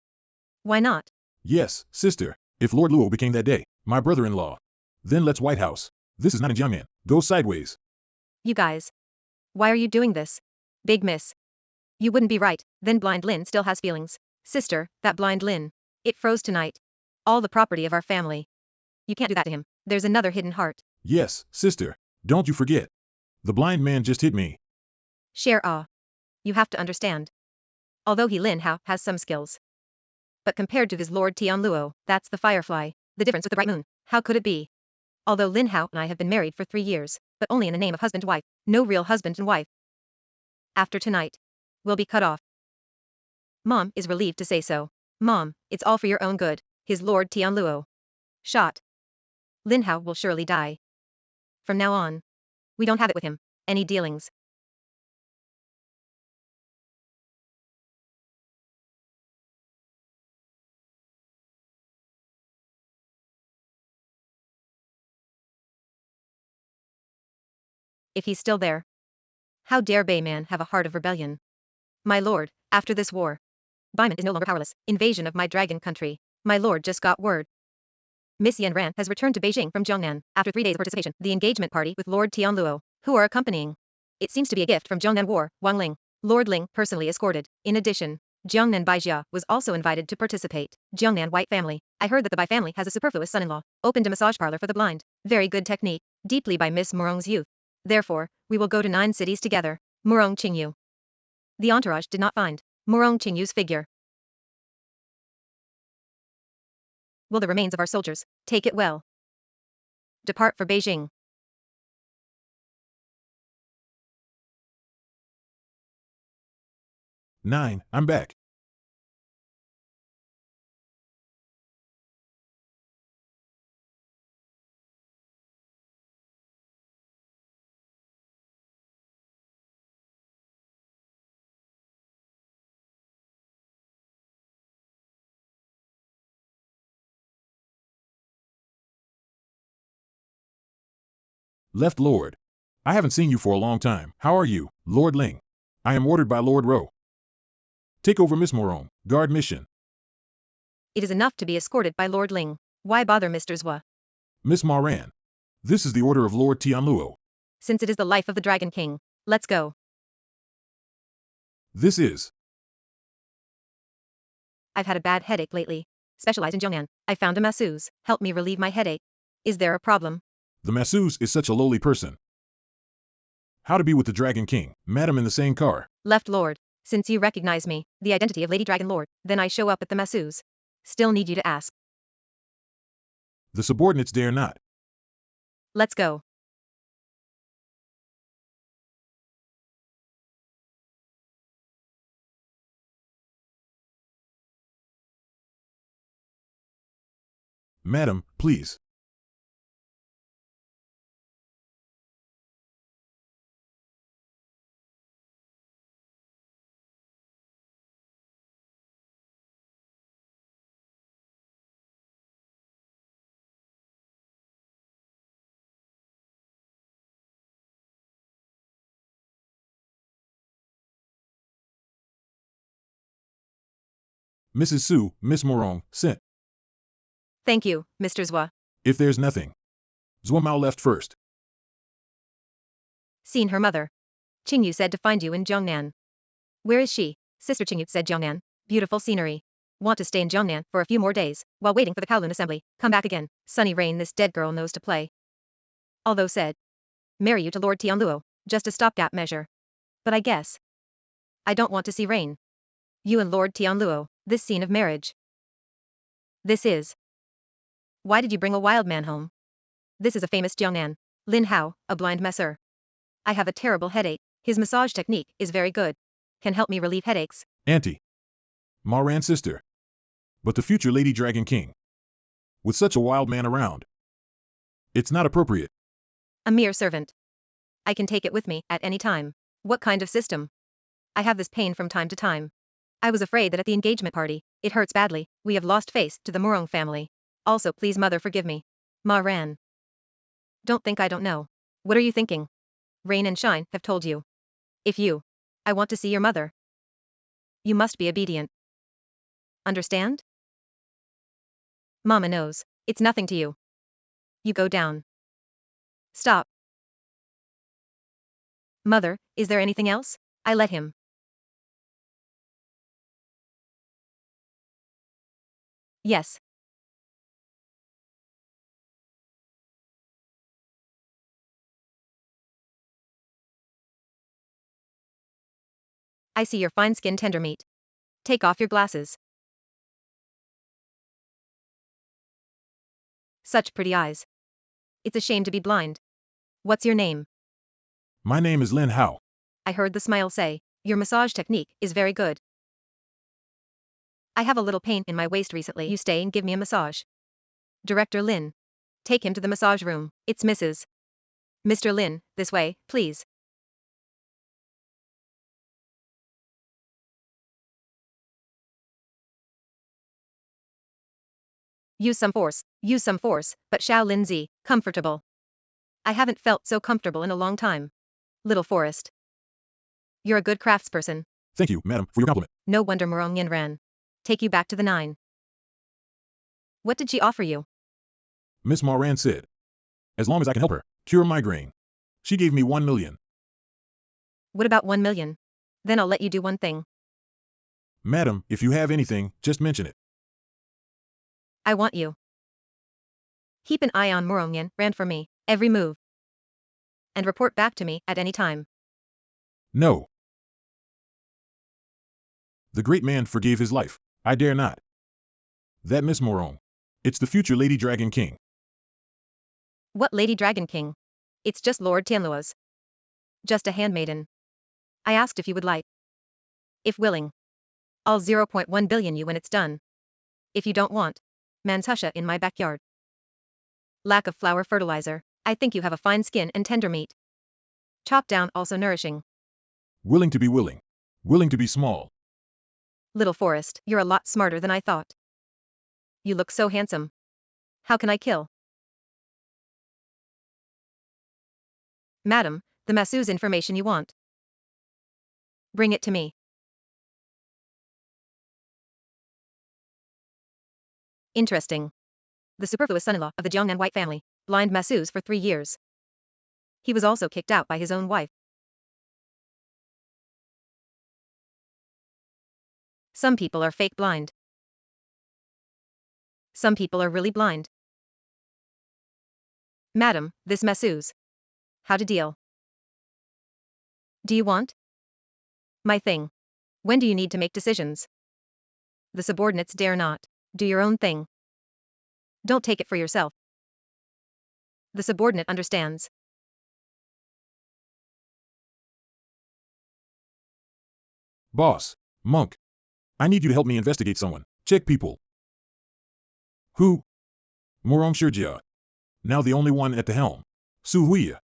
Why not? Yes, sister. If Lord Luo became that day, my brother-in-law. Then let's White House. This is not in Jiangnan. Go sideways. You guys. Why are you doing this? Big miss. You wouldn't be right, then Blind Lin still has feelings. Sister, that Blind Lin. It froze tonight. All the property of our family. You can't do that to him. There's another hidden heart. Yes, sister. Don't you forget. The blind man just hit me. Share You have to understand. Although Lin Hao has some skills. But compared to his Lord Tianluo, that's the firefly. The difference with the bright moon. How could it be? Although Lin Hao and I have been married for 3 years, but only in the name of husband and wife. No real husband and wife. After tonight. We'll be cut off. Mom is relieved to say so. Mom, it's all for your own good. His Lord Tianluo. Shot. Lin Hao will surely die. From now on. We don't have it with him. Any dealings. If he's still there. How dare Bayman have a heart of rebellion? My lord, after this war. Bayman is no longer powerless. Invasion of my dragon country. My lord just got word. Miss Yan Ran has returned to Beijing from Jiangnan, after 3 days of participation, the engagement party with Lord Tianluo, who are accompanying. It seems to be a gift from Jiangnan War, Wang Ling. Lord Ling personally escorted. In addition, Jiangnan Baijia was also invited to participate. Jiangnan White family. I heard that the Bai family has a superfluous son-in-law. Opened a massage parlor for the blind. Very good technique. Deeply by Miss Morong's youth. Therefore, we will go to 9 cities together. Morong Qingyu. The entourage did not find Morong Qingyu's figure. Will the remains of our soldiers take it well? Depart for Beijing. Nine, I'm back. Left Lord. I haven't seen you for a long time. How are you, Lord Ling? I am ordered by Lord Ro. Take over Miss Morong. Guard mission. It is enough to be escorted by Lord Ling. Why bother Mr. Zhua? Miss Maran. This is the order of Lord Tianluo. Since it is the life of the Dragon King. Let's go. This is. I've had a bad headache lately. Specialized in Jiangnan. I found a masseuse. Help me relieve my headache. Is there a problem? The masseuse is such a lowly person. How to be with the Dragon King, madam in the same car. Left Lord. Since you recognize me, the identity of Lady Dragon Lord, then I show up at the masseuse. Still need you to ask. The subordinates dare not. Let's go. Madam, please. Mrs. Su, Miss Morong, sent. Thank you, Mr. Zhua. If there's nothing. Zhuo Mao left first. Seen her mother. Qingyu said to find you in Jiangnan. Where is she? Sister Qingyu said Jiangnan. Beautiful scenery. Want to stay in Jiangnan for a few more days, while waiting for the Kowloon assembly, come back again. Sunny Rain, this dead girl knows to play. Although said, marry you to Lord Tianluo, just a stopgap measure. But I guess I don't want to see Rain. You and Lord Tianluo, this scene of marriage. This is. Why did you bring a wild man home? This is a famous Jiangnan. Lin Hao, a blind masseur. I have a terrible headache. His massage technique is very good. Can help me relieve headaches. Auntie. Maran's sister. But the future Lady Dragon King. With such a wild man around. It's not appropriate. A mere servant. I can take it with me at any time. What kind of system? I have this pain from time to time. I was afraid that at the engagement party, it hurts badly. We have lost face to the Morong family. Also, please mother forgive me. Ma Ran. Don't think I don't know. What are you thinking? Rain and Shine have told you. If you. I want to see your mother. You must be obedient. Understand? Mama knows. It's nothing to you. You go down. Stop. Mother, is there anything else? I let him. Yes. I see your fine skin tender meat. Take off your glasses. Such pretty eyes. It's a shame to be blind. What's your name? My name is Lin Hao. I heard the smile say, your massage technique is very good. I have a little pain in my waist recently. You stay and give me a massage. Director Lin. Take him to the massage room. It's Mrs. Mr. Lin, this way, please. Use some force, but Xiao Lin Zi, comfortable. I haven't felt so comfortable in a long time. Little Forest. You're a good craftsperson. Thank you, madam, for your compliment. No wonder Morong Yin ran. Take you back to the 9. What did she offer you? Miss Maran said. As long as I can help her cure migraine. She gave me 1 million. What about 1 million? Then I'll let you do one thing. Madam, if you have anything, just mention it. I want you. Keep an eye on Morong Yin ran for me, every move. And report back to me at any time. No. The great man forgave his life. I dare not. That Miss Morong. It's the future Lady Dragon King. What Lady Dragon King? It's just Lord Tianluo's. Just a handmaiden. I asked if you would like. If willing. I'll 0.1 billion you when it's done. If you don't want. Manshusha in my backyard. Lack of flower fertilizer. I think you have a fine skin and tender meat. Chopped down also nourishing. Willing to be willing. Willing to be small. Little Forest, you're a lot smarter than I thought. You look so handsome. How can I kill? Madam, the masseuse's information you want. Bring it to me. Interesting. The superfluous son-in-law of the Jiangnan White family, blind masseuse for 3 years. He was also kicked out by his own wife. Some people are fake blind. Some people are really blind. Madam, this masseuse. How to deal? Do you want? My thing. When do you need to make decisions? The subordinates dare not. Do your own thing. Don't take it for yourself. The subordinate understands. Boss. Monk. I need you to help me investigate someone. Check people. Who? Morong Shurjia. Now the only one at the helm. Su Huiya.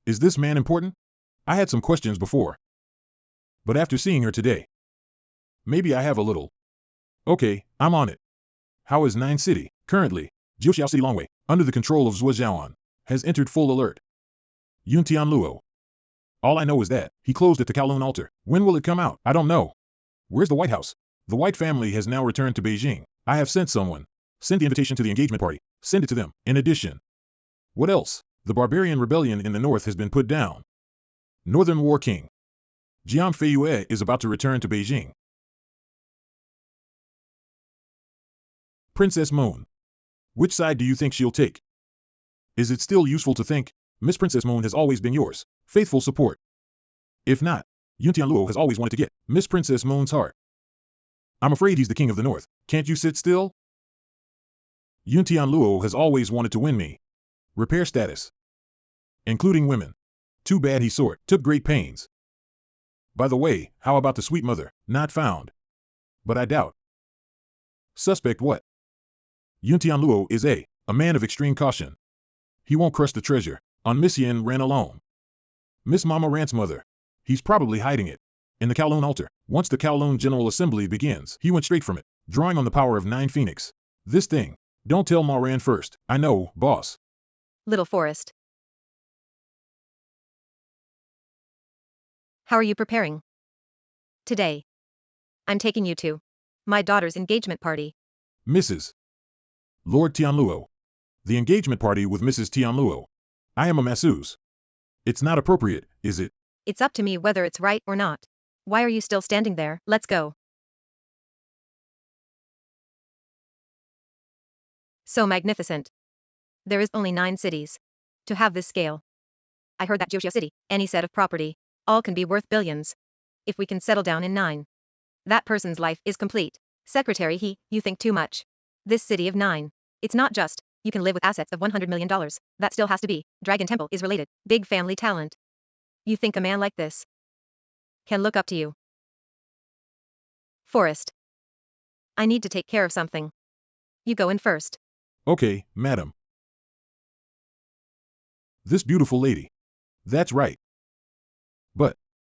Is this man important? I had some questions before. But after seeing her today, maybe I have a little. Okay, I'm on it. How is Nine City? Currently, Jiuxiao City Longwei, under the control of Zhuo Zhaoan, has entered full alert. Yun Tianluo. All I know is that he closed at the Kowloon altar. When will it come out? I don't know. Where's the White House? The White family has now returned to Beijing. I have sent someone. Send the invitation to the engagement party. Send it to them. In addition. What else? The barbarian rebellion in the north has been put down. Northern War King Jiang Feiyue is about to return to Beijing. Princess Moon. Which side do you think she'll take? Is it still useful to think, Miss Princess Moon has always been yours, faithful support? If not, Yun Tianluo has always wanted to get Miss Princess Moon's heart. I'm afraid he's the king of the north. Can't you sit still? Yun Tianluo has always wanted to win me. Repair status. Including women. Too bad he took great pains. By the way, how about the sweet mother? Not found. But I doubt. Suspect what? Yun Tianluo is a man of extreme caution. He won't crush the treasure on Miss Yin Ren alone. Miss Mama Rant's mother. He's probably hiding it in the Kowloon altar. Once the Kowloon General Assembly begins, he went straight from it, drawing on the power of 9 Phoenix. This thing. Don't tell Ma Ran first. I know, boss. Little Forest. How are you preparing? Today. I'm taking you to my daughter's engagement party. Mrs. Lord Tianluo. The engagement party with Mrs. Tianluo. I am a masseuse. It's not appropriate, is it? It's up to me whether it's right or not. Why are you still standing there? Let's go. So magnificent. There is only 9 cities to have this scale. I heard that Joshua City, any set of property, all can be worth billions. If we can settle down in 9, that person's life is complete. Secretary, you think too much. This city of 9, it's not just, you can live with assets of $100 million. That still has to be, Dragon Temple is related, big family talent. You think a man like this can look up to you? Forest. I need to take care of something. You go in first. Okay, madam. This beautiful lady. That's right. But,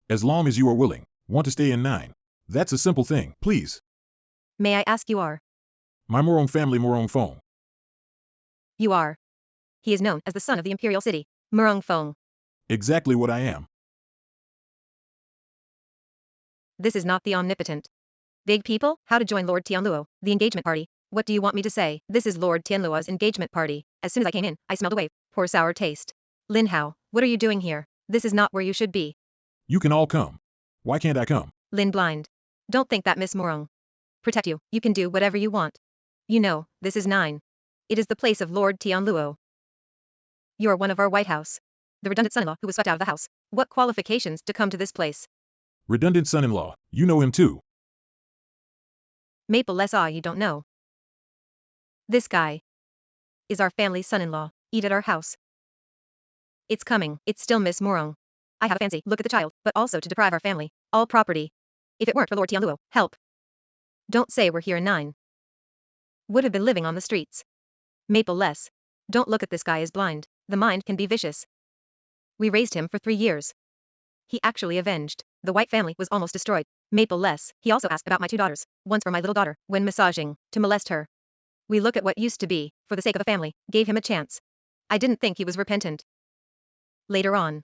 as long as you are willing, want to stay in 9. That's a simple thing, please. May I ask you are? My Morong family Morong Fong. You are. He is known as the son of the imperial city, Morong Fong. Exactly what I am. This is not the omnipotent. Big people, how to join Lord Tianluo, the engagement party. What do you want me to say? This is Lord Tianluo's engagement party. As soon as I came in, I smelled a wave. Poor sour taste. Lin Hao, what are you doing here? This is not where you should be. You can all come. Why can't I come? Lin blind. Don't think that Miss Morong protect you. You can do whatever you want. You know, this is 9. It is the place of Lord Tianluo. You are one of our White House. The redundant son-in-law who was swept out of the house. What qualifications to come to this place? Redundant son-in-law, you know him too. Maple less you don't know. This guy is our family son-in-law. Eat at our house. It's coming. It's still Miss Morong. I have a fancy look at the child, but also to deprive our family, all property. If it weren't for Lord Tianluo, help. Don't say we're here in 9. Would have been living on the streets. Maple less. Don't look at this guy as blind. The mind can be vicious. We raised him for 3 years. He actually avenged. The White family was almost destroyed. Maple less. He also asked about my 2 daughters, once for my little daughter, when massaging, to molest her. We look at what used to be, for the sake of the family, gave him a chance. I didn't think he was repentant. Later on.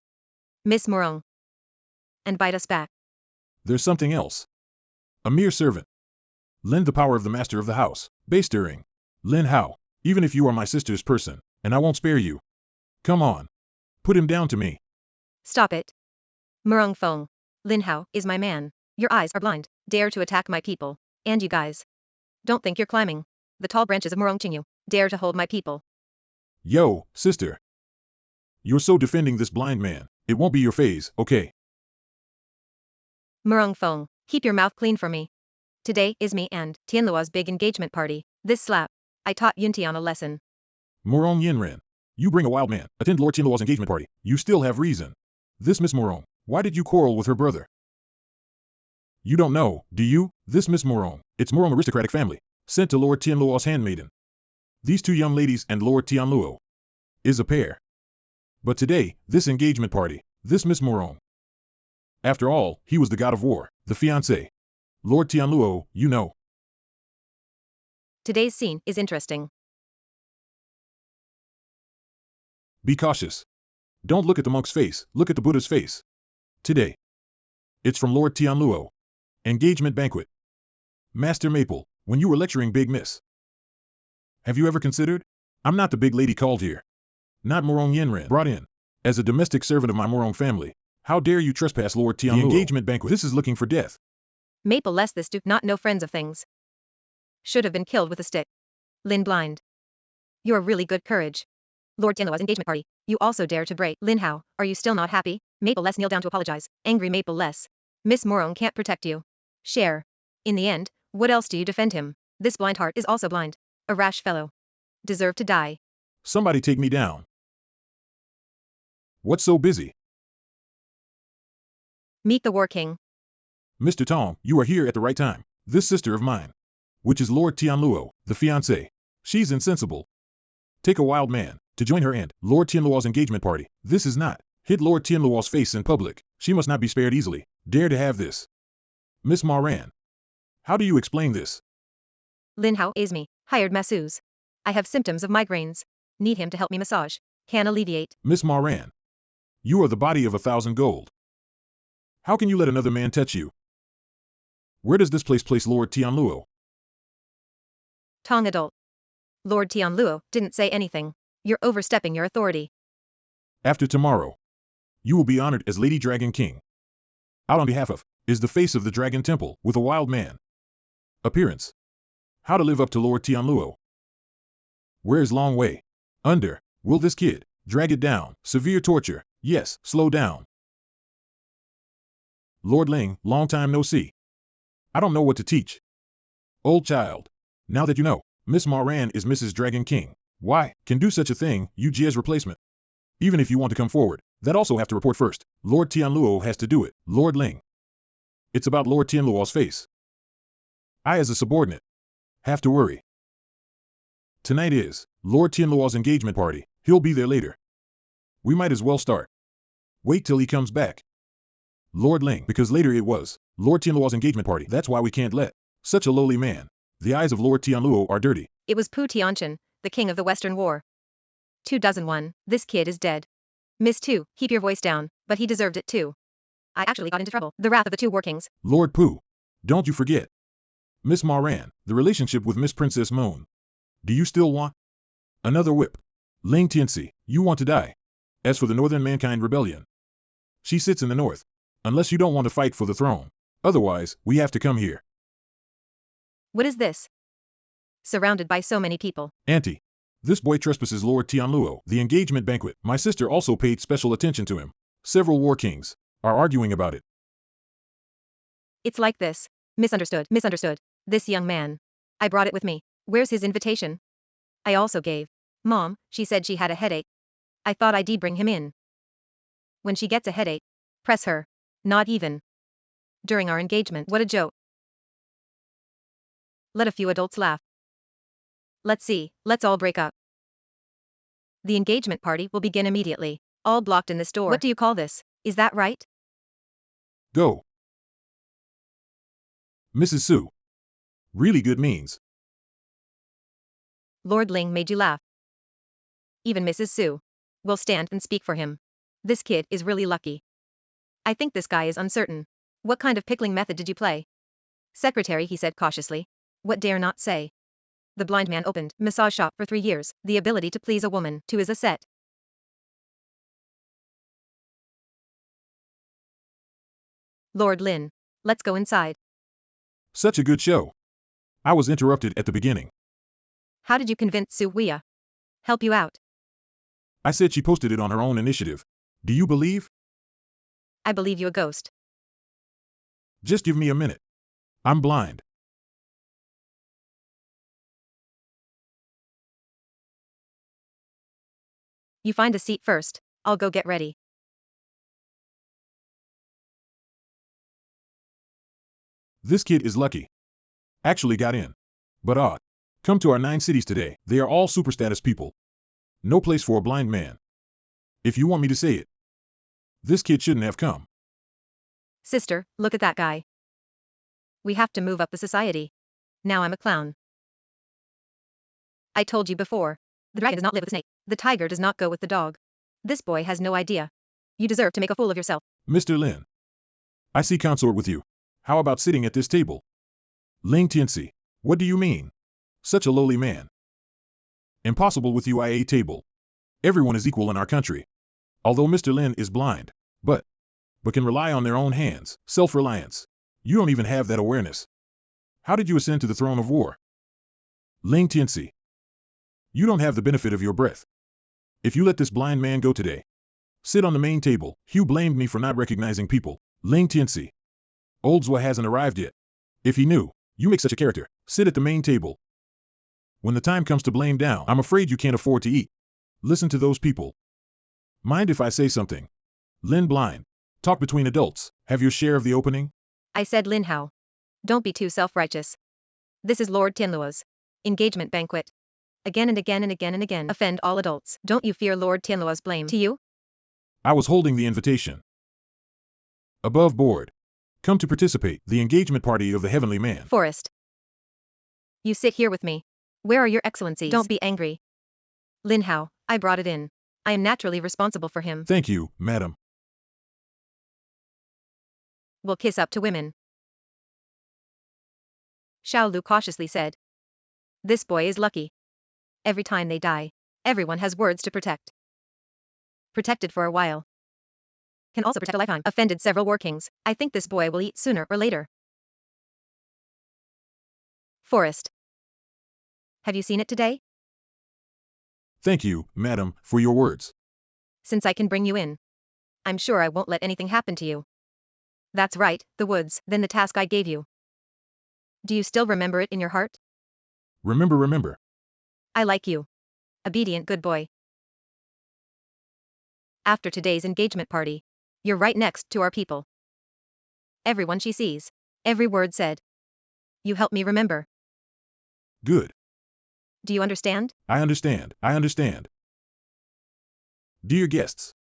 Miss Morong. And bite us back. There's something else. A mere servant. Lend the power of the master of the house. Base-stirring. Lin Hao, even if you are my sister's person, and I won't spare you. Come on. Put him down to me. Stop it. Morong Fong. Lin Hao is my man. Your eyes are blind. Dare to attack my people. And you guys. Don't think you're climbing the tall branches of Morong Qingyu. Dare to hold my people. Yo, sister. You're so defending this blind man. It won't be your phase, okay? Morong Fong, keep your mouth clean for me. Today is me and Tianluo's big engagement party. This slap. I taught Yuntian a lesson. Morong Yinren. You bring a wild man, attend Lord Tianluo's engagement party. You still have reason. This Miss Morong, why did you quarrel with her brother? You don't know, do you? This Miss Morong, it's Morong aristocratic family, sent to Lord Tianluo's handmaiden. These 2 young ladies and Lord Tianluo is a pair. But today, this engagement party, this Miss Morong. After all, he was the god of war, the fiancé. Lord Tianluo, you know. Today's scene is interesting. Be cautious. Don't look at the monk's face, look at the Buddha's face. Today. It's from Lord Tianluo. Engagement banquet. Master Maple, when you were lecturing Big Miss, have you ever considered? I'm not the big lady called here. Not Morong Yinren, brought in as a domestic servant of my Morong family. How dare you trespass Lord Tianluo? The engagement banquet. This is looking for death. Maple less this do not know friends of things. Should have been killed with a stick. Lin blind. You're really good courage. Lord Tianluo's engagement party. You also dare to break. Lin Hao, are you still not happy? Maple less kneel down to apologize. Angry Maple less. Miss Morong can't protect you. Share. In the end, what else do you defend him? This blind heart is also blind. A rash fellow. Deserve to die. Somebody take me down. What's so busy? Meet the War King. Mr. Tong, you are here at the right time. This sister of mine, which is Lord Tianluo, the fiancé, she's insensible. Take a wild man to join her and Lord Tianluo's engagement party. This is not. Hit Lord Tianluo's face in public. She must not be spared easily. Dare to have this. Miss Moran, how do you explain this? Lin Hao is me, hired masseuse. I have symptoms of migraines. Need him to help me massage. Can alleviate. Miss Moran, you are the body of 1,000 gold. How can you let another man touch you? Where does this place Lord Tianluo? Tong adult. Lord Tianluo didn't say anything. You're overstepping your authority. After tomorrow, you will be honored as Lady Dragon King. Out on behalf of is the face of the Dragon Temple with a wild man. Appearance. How to live up to Lord Tianluo. Where's long way? Under. Will this kid drag it down? Severe torture. Yes, slow down. Lord Ling, long time no see. I don't know what to teach. Old child. Now that you know, Miss Moran is Mrs. Dragon King. Why, can do such a thing, you Jia's replacement. Even if you want to come forward, that also have to report first. Lord Tianluo has to do it. Lord Ling. It's about Lord Tianluo's face. I as a subordinate have to worry. Tonight is Lord Tianluo's engagement party. He'll be there later. We might as well start. Wait till he comes back. Lord Ling, because later it was Lord Tianluo's engagement party. That's why we can't let such a lowly man. The eyes of Lord Tianluo are dirty. It was Pu Tianchen, the king of the Western War. 2001, this kid is dead. Miss Tu, keep your voice down, but he deserved it too. I actually got into trouble. The wrath of the two War Kings. Lord Pu, don't you forget. Miss Moran, the relationship with Miss Princess Moon. Do you still want another whip? Ling Tianxi, you want to die. As for the Northern Mankind Rebellion, she sits in the north. Unless you don't want to fight for the throne. Otherwise, we have to come here. What is this? Surrounded by so many people. Auntie, this boy trespasses Lord Tianluo. The engagement banquet. My sister also paid special attention to him. Several war kings are arguing about it. It's like this. Misunderstood. This young man. I brought it with me. Where's his invitation? I also gave. Mom, she said she had a headache. I thought I'd bring him in. When she gets a headache, press her. Not even. During our engagement. What a joke. Let a few adults laugh. Let's see, let's all break up. The engagement party will begin immediately. All blocked in this door. What do you call this? Is that right? Go. Mrs. Su. Really good means. Lord Ling made you laugh. Even Mrs. Su will stand and speak for him. This kid is really lucky. I think this guy is uncertain. What kind of pickling method did you play? Secretary, he said cautiously. What dare not say? The blind man opened massage shop for 3 years. The ability to please a woman, too, is a set. Lord Lin, let's go inside. Such a good show. I was interrupted at the beginning. How did you convince Su Weia? Help you out. I said she posted it on her own initiative. Do you believe? I believe you a ghost. Just give me a minute. I'm blind. You find a seat first. I'll go get ready. This kid is lucky. Actually got in. But come to our 9 cities today. They are all super status people. No place for a blind man. If you want me to say it. This kid shouldn't have come. Sister, look at that guy. We have to move up the society. Now I'm a clown. I told you before. The dragon does not live with the snake. The tiger does not go with the dog. This boy has no idea. You deserve to make a fool of yourself. Mr. Lin. I see consort with you. How about sitting at this table? Ling Tianxi. What do you mean? Such a lowly man. Impossible with you at a table. Everyone is equal in our country. Although Mr. Lin is blind, but can rely on their own hands, self-reliance. You don't even have that awareness. How did you ascend to the throne of war? Ling Tianxi. You don't have the benefit of your breath. If you let this blind man go today, sit on the main table. Hugh blamed me for not recognizing people. Ling Tianxi. Old Zhua hasn't arrived yet. If he knew, you make such a character. Sit at the main table. When the time comes to blame down, I'm afraid you can't afford to eat. Listen to those people. Mind if I say something? Lin Blind. Talk between adults. Have your share of the opening? I said Lin Hao. Don't be too self-righteous. This is Lord Tianluo's engagement banquet. Again and again and again and again. Offend all adults. Don't you fear Lord Tianluo's blame to you? I was holding the invitation. Above board. Come to participate, the engagement party of the heavenly man. Forrest. You sit here with me. Where are your excellencies? Don't be angry. Lin Hao, I brought it in. I am naturally responsible for him. Thank you, madam. We'll kiss up to women. Xiao Lu cautiously said. This boy is lucky. Every time they die, everyone has words to protect. Protected for a while. Can also protect a lifetime. Offended several war kings. I think this boy will eat sooner or later. Forrest. Have you seen it today? Thank you, madam, for your words. Since I can bring you in, I'm sure I won't let anything happen to you. That's right, the woods, then the task I gave you. Do you still remember it in your heart? Remember. I like you. Obedient good boy. After today's engagement party, you're right next to our people. Everyone she sees, every word said. You help me remember. Good. Do you understand? I understand. Dear guests,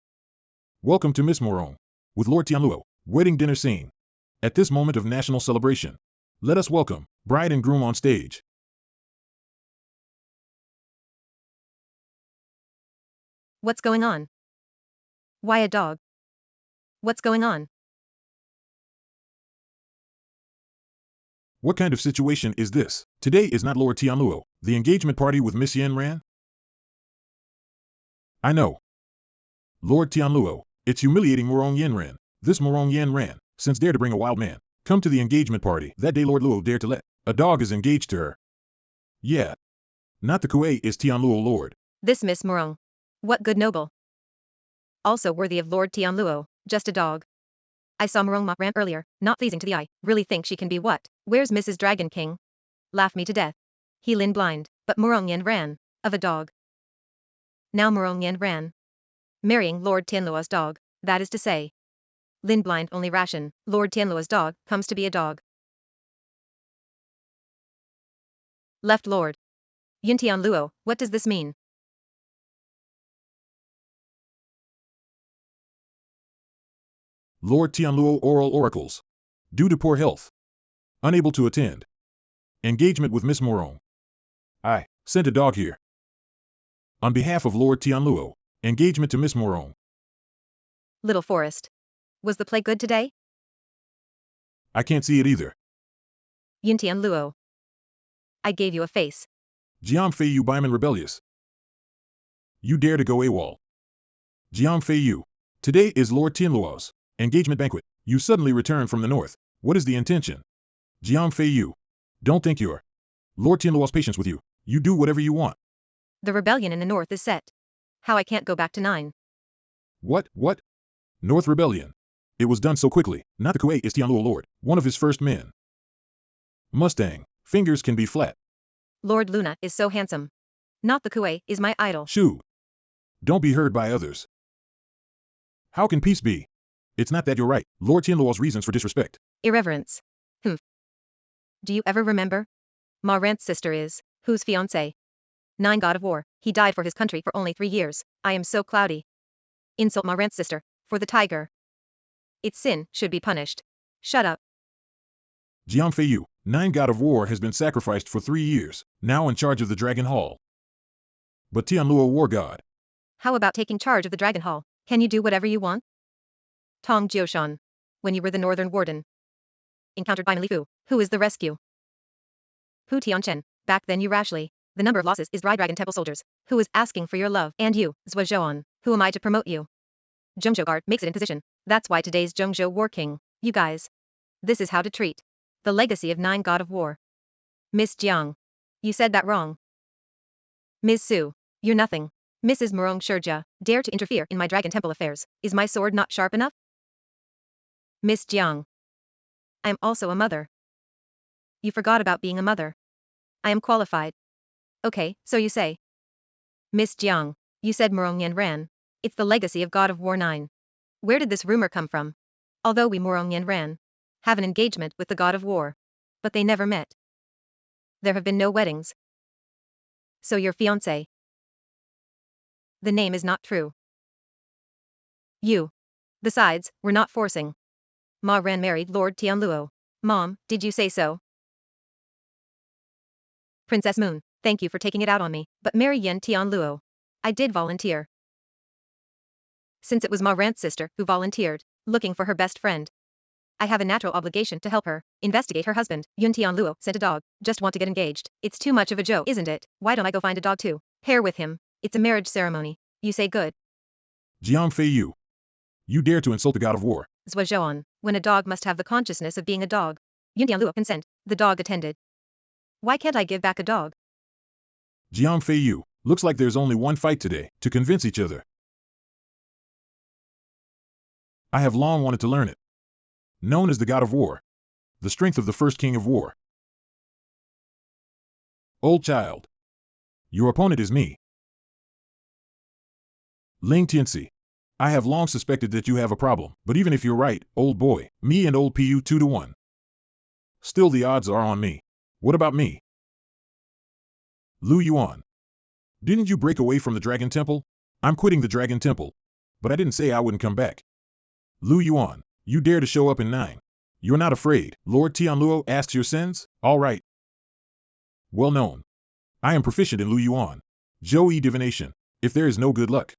welcome to Miss Morong, with Lord Tianluo, wedding dinner scene. At this moment of national celebration, let us welcome bride and groom on stage. What's going on? Why a dog? What's going on? What kind of situation is this? Today is not Lord Tianluo, the engagement party with Miss Yen Ran? I know. Lord Tianluo, it's humiliating Morong Yen Ran. This Morong Yen Ran, since dare to bring a wild man, come to the engagement party. That day Lord Luo dared to let a dog is engaged to her. Yeah. Not the Kuei is Tianluo Lord. This Miss Morong. What good noble. Also worthy of Lord Tianluo, just a dog. I saw Morong Ma Ran earlier, not pleasing to the eye. Really think she can be what? Where's Mrs. Dragon King? Laugh me to death. He Lin Blind, but Morong Yen Ran, of a dog. Now Morong Yen Ran. Marrying Lord Tianluo's dog, that is to say. Lin Blind only ration, Lord Tianluo's dog, comes to be a dog. Left Lord. Yin Tianluo, what does this mean? Lord Tianluo oral oracles. Due to poor health. Unable to attend. Engagement with Miss Morong. I sent a dog here. On behalf of Lord Tianluo, engagement to Miss Morong. Little Forest. Was the play good today? I can't see it either. Yin Tianluo. I gave you a face. Jiang Fei Yu Baiman rebellious. You dare to go AWOL. Jiang Fei Yu. Today is Lord Tianluo's engagement banquet. You suddenly return from the north. What is the intention? Jiang Fei Yu. Don't think you're Lord Tianluo's patience with you. You do whatever you want. The rebellion in the north is set. How I can't go back to 9. What? North Rebellion. It was done so quickly. Not the Kuei is Tianluo Lord, one of his first men. Mustang. Fingers can be flat. Lord Luna is so handsome. Not the Kuei is my idol. Shoo. Don't be heard by others. How can peace be? It's not that you're right. Lord Tianluo's reasons for disrespect. Irreverence. Do you ever remember? Ma Rant's sister is, whose fiancé? 9 God of War. He died for his country for only 3 years. I am so cloudy. Insult Ma Rant's sister. For the tiger. Its sin should be punished. Shut up. Jiang Fei Yu, 9 God of War has been sacrificed for 3 years, now in charge of the Dragon Hall. But Tianluo War God. How about taking charge of the Dragon Hall? Can you do whatever you want? Tong Jioshan. When you were the Northern Warden. encountered by Li Fu, who is the rescue. Hu Tianchen, back then you rashly. The number of losses is Dry Dragon Temple soldiers, who is asking for your love, and you, Zhua Zhouan, who am I to promote you? Zhengzhou guard makes it in position. That's why today's Zhengzhou War King. You guys. This is how to treat the legacy of 9 God of War. Miss Jiang. You said that wrong. Ms. Su. You're nothing. Mrs. Murong Shurjia, dare to interfere in my Dragon Temple affairs. Is my sword not sharp enough? Miss Jiang. I am also a mother. You forgot about being a mother. I am qualified. Okay, so you say. Miss Jiang. You said Murong Yan ran. It's the legacy of God of War 9. Where did this rumor come from? Although we Murong Yan ran have an engagement with the God of War. But they never met. There have been no weddings. So your fiancé. The name is not true. You. Besides, we're not forcing. Ma Ran married Lord Tianluo. Mom, did you say so? Princess Moon, thank you for taking it out on me, but marry Yen Tianluo. I did volunteer. Since it was Ma Ran's sister who volunteered, looking for her best friend. I have a natural obligation to help her investigate her husband. Yun Tianluo sent a dog, just want to get engaged. It's too much of a joke, isn't it? Why don't I go find a dog too? Pair with him. It's a marriage ceremony. You say good. Jiang Fei Yu. You dare to insult the God of War. Zhua Zhouan, when a dog must have the consciousness of being a dog. Yun Tianluo consent. The dog attended. Why can't I give back a dog? Jiang Fei Yu. Looks like there's only one fight today, to convince each other. I have long wanted to learn it. Known as the God of War. The strength of the first king of war. Old child. Your opponent is me. Ling Tianxi. I have long suspected that you have a problem, but even if you're right, old boy, me and old Pu 2-1. Still the odds are on me. What about me? Lu Yuan. Didn't you break away from the Dragon Temple? I'm quitting the Dragon Temple. But I didn't say I wouldn't come back. Lu Yuan, you dare to show up in 9. You're not afraid. Lord Tianluo asks your sins? All right. Well known. I am proficient in Lu Yuan. Zhou Yi divination. If there is no good luck.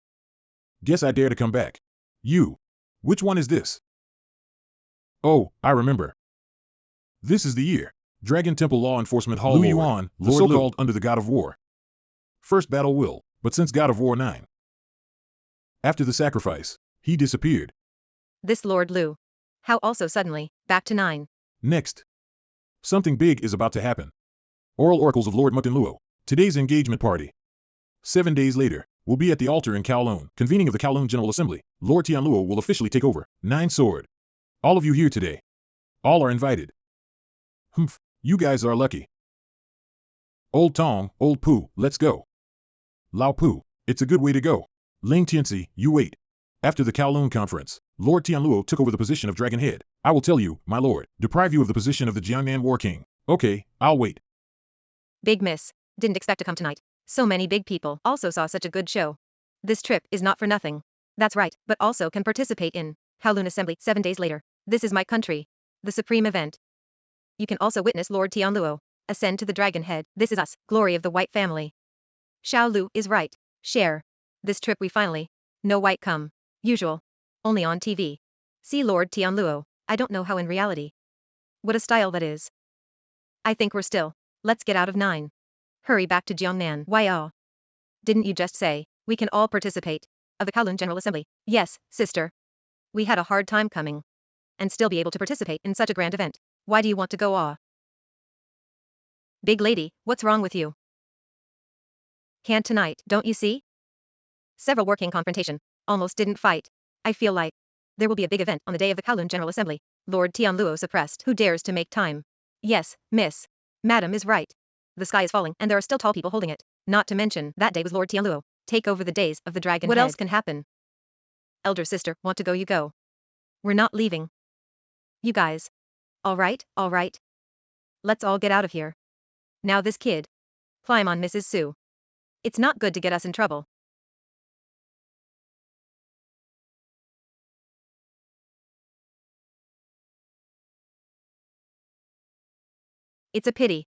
Guess I dare to come back. You. Which one is this? Oh, I remember. This is the year. Dragon Temple Law Enforcement Hall. Lu Yuan, the so-called under the God of War. First battle will, but since God of War 9. After the sacrifice, he disappeared. This Lord Lu. How also suddenly, back to 9. Next. Something big is about to happen. Oral Oracles of Lord Mukden Luo. Today's engagement party. 7 days later, we'll be at the altar in Kowloon. Convening of the Kowloon General Assembly. Lord Tianluo will officially take over. 9 sword. All of you here today. All are invited. Humph, you guys are lucky. Old Tong, Old Pooh, let's go. Lao Pooh, it's a good way to go. Ling Tianxi, you wait. After the Kowloon conference, Lord Tianluo took over the position of Dragon Head. I will tell you, my lord, deprive you of the position of the Jiangnan War King. Okay, I'll wait. Big miss. Didn't expect to come tonight. So many big people also saw such a good show. This trip is not for nothing. That's right, but also can participate in Kowloon Assembly 7 days later. This is my country. The supreme event. You can also witness Lord Tianluo ascend to the Dragon Head. This is us, glory of the White family. Xiao Lu is right. Share. This trip we finally. No white come. Usual. Only on TV. See Lord Tianluo. I don't know how in reality. What a style that is. I think we're still. Let's get out of 9. Hurry back to Jiangnan. Why didn't you just say, we can all participate? Of the Kowloon General Assembly. Yes, sister. We had a hard time coming. And still be able to participate in such a grand event. Why do you want to go? Big lady, what's wrong with you? Can't tonight, don't you see? Several working confrontation. Almost didn't fight. I feel like there will be a big event on the day of the Kowloon General Assembly. Lord Tianluo suppressed. Who dares to make time? Yes, miss. Madam is right. The sky is falling and there are still tall people holding it. Not to mention, that day was Lord Tianluo. Take over the days of the Dragon Head. What else can happen? Elder sister, want to go you go. We're not leaving. You guys. All right. Let's all get out of here. Now this kid. Climb on Mrs. Su. It's not good to get us in trouble. It's a pity.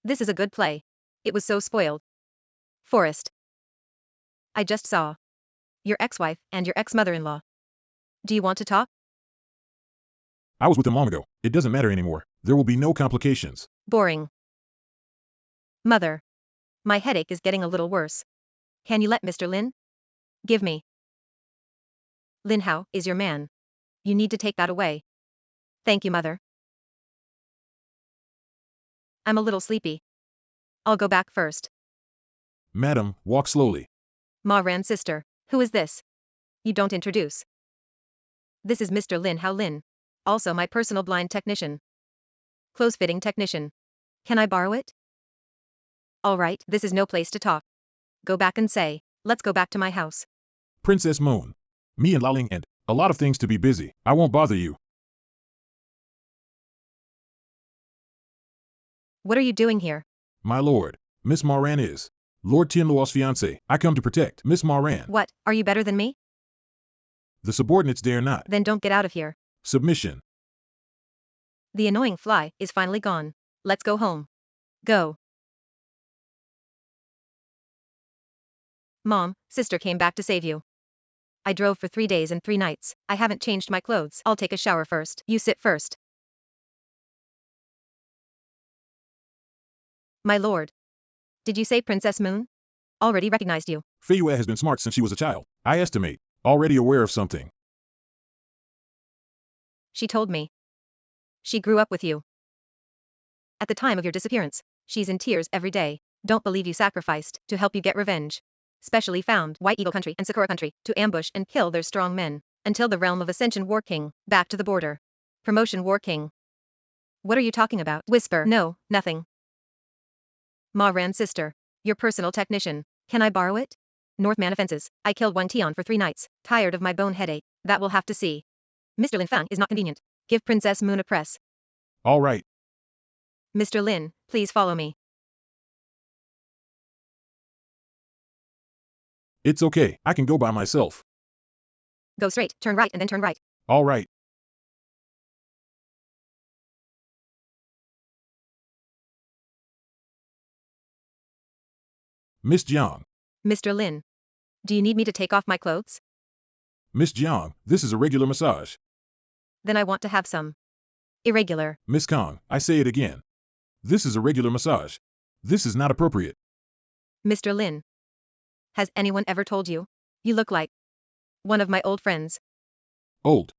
This is a good play. It was so spoiled. Forrest. I just saw your ex-wife and your ex-mother-in-law. Do you want to talk? I was with them long ago. It doesn't matter anymore. There will be no complications. Boring. Mother. My headache is getting a little worse. Can you let Mr. Lin? Give me. Lin Hao is your man. You need to take that away. Thank you, Mother. I'm a little sleepy. I'll go back first. Madam, walk slowly. Ma Ran sister, who is this? You don't introduce. This is Mr. Lin Hao Lin. Also my personal blind technician. Clothes-fitting technician. Can I borrow it? All right, this is no place to talk. Go back and say, let's go back to my house. Princess Moon. Me and Laling and a lot of things to be busy. I won't bother you. What are you doing here? My lord, Miss Moran is Lord Tianluo's fiancé. I come to protect Miss Moran. What, are you better than me? The subordinates dare not. Then don't get out of here. Submission. The annoying fly is finally gone. Let's go home. Go. Mom, sister came back to save you. I drove for 3 days and 3 nights. I haven't changed my clothes. I'll take a shower first. You sit first. My lord. Did you say Princess Moon? Already recognized you. Fei Yue has been smart since she was a child. I estimate. Already aware of something. She told me. She grew up with you. At the time of your disappearance, she's in tears every day. Don't believe you sacrificed to help you get revenge. Specially found White Eagle Country and Sakura Country to ambush and kill their strong men until the realm of Ascension War King, back to the border. Promotion War King. What are you talking about? Whisper. No, nothing. Ma Ran sister, your personal technician. Can I borrow it? Northman offenses. I killed one Tian for 3 nights. Tired of my bone headache. That we'll have to see. Mr. Lin Fang is not convenient. Give Princess Moon a press. All right. Mr. Lin, please follow me. It's okay. I can go by myself. Go straight, turn right and then turn right. All right. Miss Jiang. Mr. Lin. Do you need me to take off my clothes? Miss Jiang, this is a regular massage. Then I want to have some. Irregular. Miss Kong, I say it again. This is a regular massage. This is not appropriate. Mr. Lin. Has anyone ever told you? You look like one of my old friends. Old.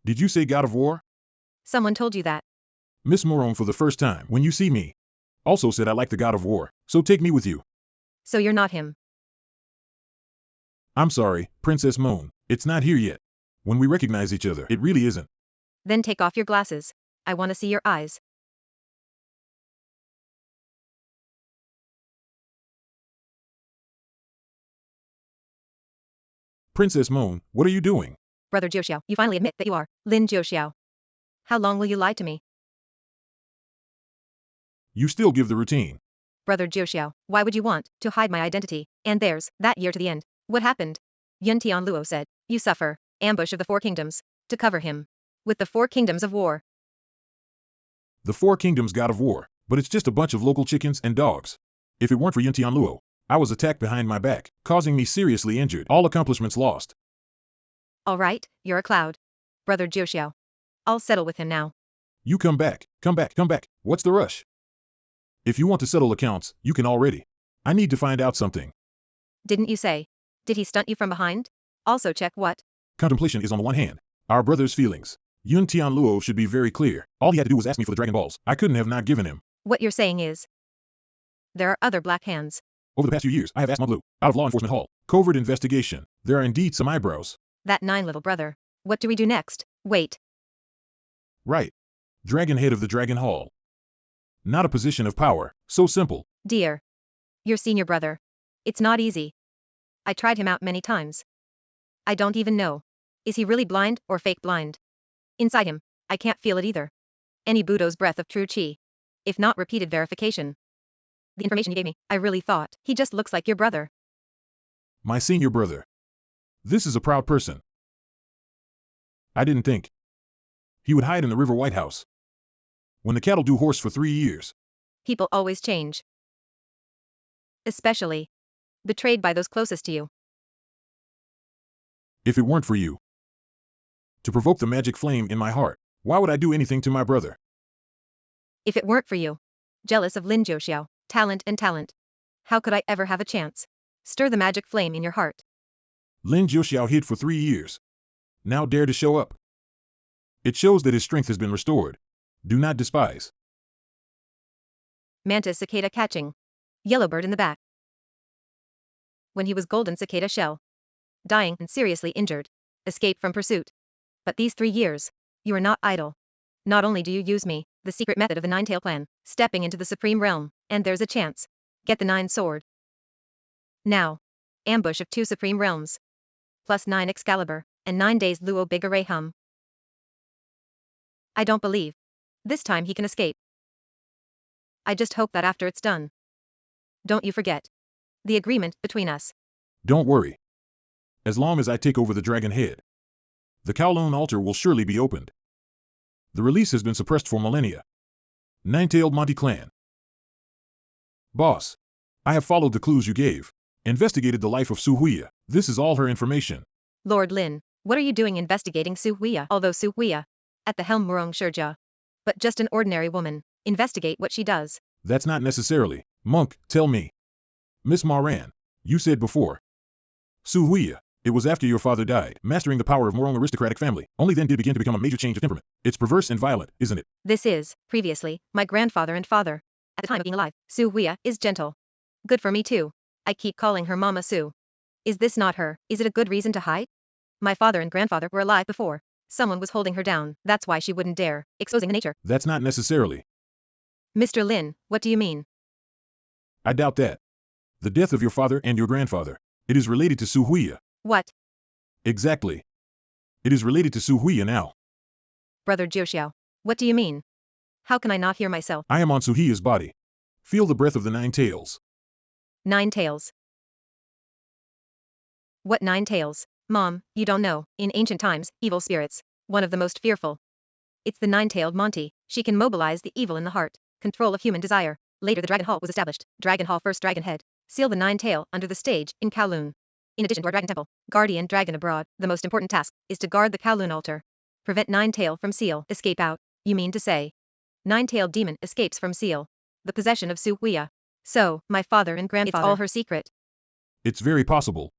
Did you say God of War? Someone told you that. Miss Moron for the first time when you see me. Also said I like the God of War, so take me with you. So you're not him. I'm sorry, Princess Moon. It's not here yet. When we recognize each other, it really isn't. Then take off your glasses. I want to see your eyes. Princess Moon, what are you doing? Brother Jiuxiao, you finally admit that you are Lin Jiuxiao. How long will you lie to me? You still give the routine. Brother Jiuxiao, why would you want to hide my identity? And there's that year to the end. What happened? Yun Tianluo said, you suffer, ambush of the 4 kingdoms, to cover him. With the 4 kingdoms of war. The 4 kingdoms God of War, but it's just a bunch of local chickens and dogs. If it weren't for Yun Tianluo, I was attacked behind my back, causing me seriously injured. All accomplishments lost. All right, you're a cloud. Brother Jiuxiao. I'll settle with him now. You come back, come back, come back. What's the rush? If you want to settle accounts, you can already. I need to find out something. Didn't you say? Did he stunt you from behind? Also check what? Contemplation is on the one hand. Our brother's feelings. Yun Tianluo should be very clear. All he had to do was ask me for the Dragon Balls. I couldn't have not given him. What you're saying is, there are other black hands. Over the past few years, I have asked Maglu, out of law enforcement hall. Covert investigation. There are indeed some eyebrows. That 9 little brother. What do we do next? Wait. Right. Dragon head of the Dragon Hall. Not a position of power. So simple. Dear. Your senior brother. It's not easy. I tried him out many times. I don't even know. Is he really blind or fake blind? Inside him, I can't feel it either. Any Budo's breath of true chi. If not repeated verification. The information you gave me, I really thought, he just looks like your brother. My senior brother. This is a proud person. I didn't think he would hide in the River White House. When the cattle do horse for 3 years. People always change. Especially betrayed by those closest to you. If it weren't for you. To provoke the magic flame in my heart. Why would I do anything to my brother? If it weren't for you. Jealous of Lin Xiao, talent. How could I ever have a chance? Stir the magic flame in your heart. Lin Xiao hid for 3 years. Now dare to show up. It shows that his strength has been restored. Do not despise. Mantis cicada catching. Yellowbird in the back. When he was golden cicada shell. Dying and seriously injured. Escape from pursuit. But these 3 years. You are not idle. Not only do you use me, the secret method of the Nine-Tail plan, stepping into the supreme realm, and there's a chance. Get the 9 sword. Now. Ambush of 2 supreme realms. Plus 9 Excalibur, and 9 days Luo Bigare Hum. I don't believe. This time he can escape. I just hope that after it's done. Don't you forget. The agreement between us. Don't worry. As long as I take over the dragon head, the Kowloon altar will surely be opened. The release has been suppressed for millennia. Nine-tailed Monty clan. Boss. I have followed the clues you gave. Investigated the life of Su Huia. This is all her information. Lord Lin, what are you doing investigating Su Huia? Although Su Huia, at the helm Murong Shurja. But just an ordinary woman, investigate what she does. That's not necessarily. Monk, tell me. Miss Moran, you said before. Su Huia, it was after your father died, mastering the power of Murong aristocratic family. Only then did it begin to become a major change of temperament. It's perverse and violent, isn't it? This is, previously, my grandfather and father. At the time of being alive, Su Huia is gentle. Good for me too. I keep calling her Mama Su. Is this not her? Is it a good reason to hide? My father and grandfather were alive before. Someone was holding her down, that's why she wouldn't dare, exposing the nature. That's not necessarily. Mr. Lin, what do you mean? I doubt that. The death of your father and your grandfather. It is related to Su Huia. What? Exactly. It is related to Su Huia now. Brother Jiuxiao, what do you mean? How can I not hear myself? I am on Su Huia's body. Feel the breath of the 9 tails. 9 tails. What 9 tails? Mom, you don't know, in ancient times, evil spirits, one of the most fearful. It's the 9-tailed Monty. She can mobilize the evil in the heart, control of human desire. Later the Dragon Hall was established. Dragon Hall first dragon head. Seal the 9-tail under the stage, in Kowloon. In addition to our dragon temple, guardian dragon abroad, the most important task, is to guard the Kowloon altar. Prevent 9-tail from seal, escape out. You mean to say? 9-tailed demon escapes from seal. The possession of Su Huia. So, my father and grandfather. It's all her secret. It's very possible.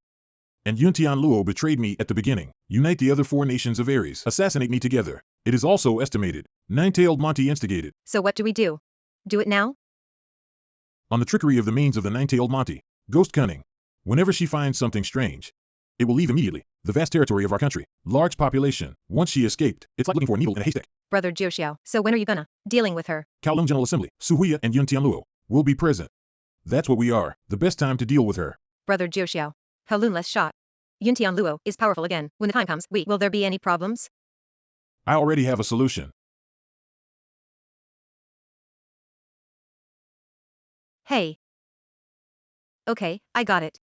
And Yuntian Luo betrayed me at the beginning. Unite the other 4 nations of Aries. Assassinate me together. It is also estimated. 9-tailed Monty instigated. So what do we do? Do it now? On the trickery of the means of the 9-tailed Monty. Ghost cunning. Whenever she finds something strange, it will leave immediately. The vast territory of our country. Large population. Once she escaped, it's like looking for a needle in a haystack. Brother Jiuxiao, so when are you gonna dealing with her? Kowloon General Assembly, Su Huia and Yuntian Luo will be present. That's what we are. The best time to deal with her. Brother Jiuxiao. Kowloon less shot. Yuntian Luo is powerful again. When the time comes, will there be any problems? I already have a solution. Hey. Okay, I got it.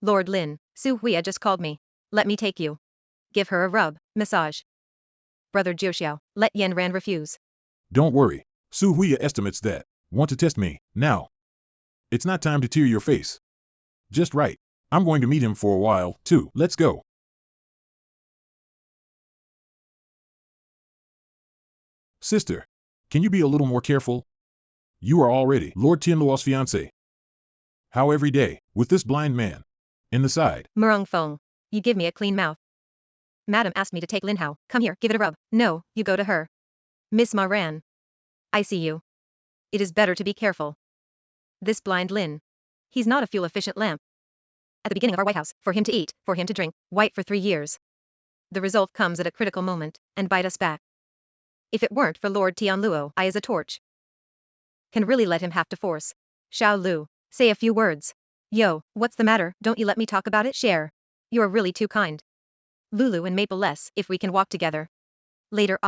Lord Lin, Su Huia just called me. Let me take you. Give her a rub, massage. Brother Jiuxiao, let Yan Ran refuse. Don't worry. Su Huia estimates that. Want to test me, now. It's not time to tear your face. Just right. I'm going to meet him for a while, too. Let's go. Sister, can you be a little more careful? You are already Lord Tianluo's fiancé. How every day, with this blind man. In the side. Murong Feng, you give me a clean mouth. Madam asked me to take Lin Hao. Come here, give it a rub. No, you go to her. Miss Moran. I see you. It is better to be careful. This blind Lin. He's not a fuel-efficient lamp. At the beginning of our White House, for him to eat, for him to drink, white for 3 years. The result comes at a critical moment, and bite us back. If it weren't for Lord Tianluo, I as a torch. Can really let him have to force. Xiao Lu, say a few words. Yo, what's the matter? Don't you let me talk about it? Share. You're really too kind. Lulu and Maple less, if we can walk together. Later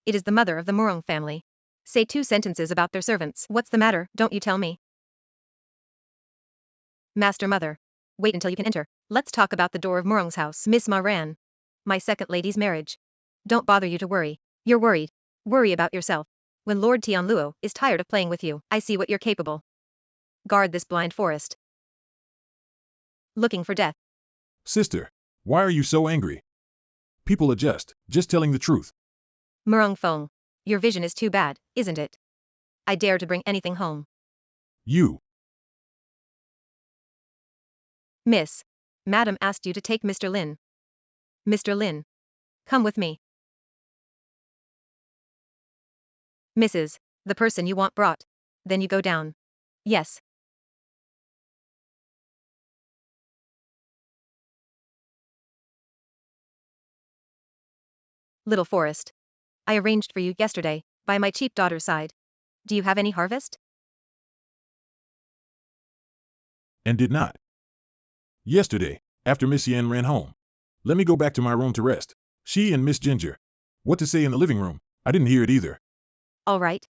it is the mother of the Murong family. Say 2 sentences about their servants. What's the matter? Don't you tell me. Master Mother. Wait until you can enter. Let's talk about the door of Murong's house. Miss Moran. My second lady's marriage. Don't bother you to worry. You're worried. Worry about yourself. When Lord Tianluo is tired of playing with you, I see what you're capable. Guard this blind forest. Looking for death. Sister, why are you so angry? People adjust, just telling the truth. Murong Fong. Your vision is too bad, isn't it? I dare to bring anything home. You. Miss. Madam asked you to take Mr. Lin. Mr. Lin. Come with me. Mrs. The person you want brought. Then you go down. Yes. Little Forest. I arranged for you yesterday, by my cheap daughter's side. Do you have any harvest? And did not. Yesterday, after Miss Yen ran home. Let me go back to my room to rest. She and Miss Ginger. What to say in the living room? I didn't hear it either. All right.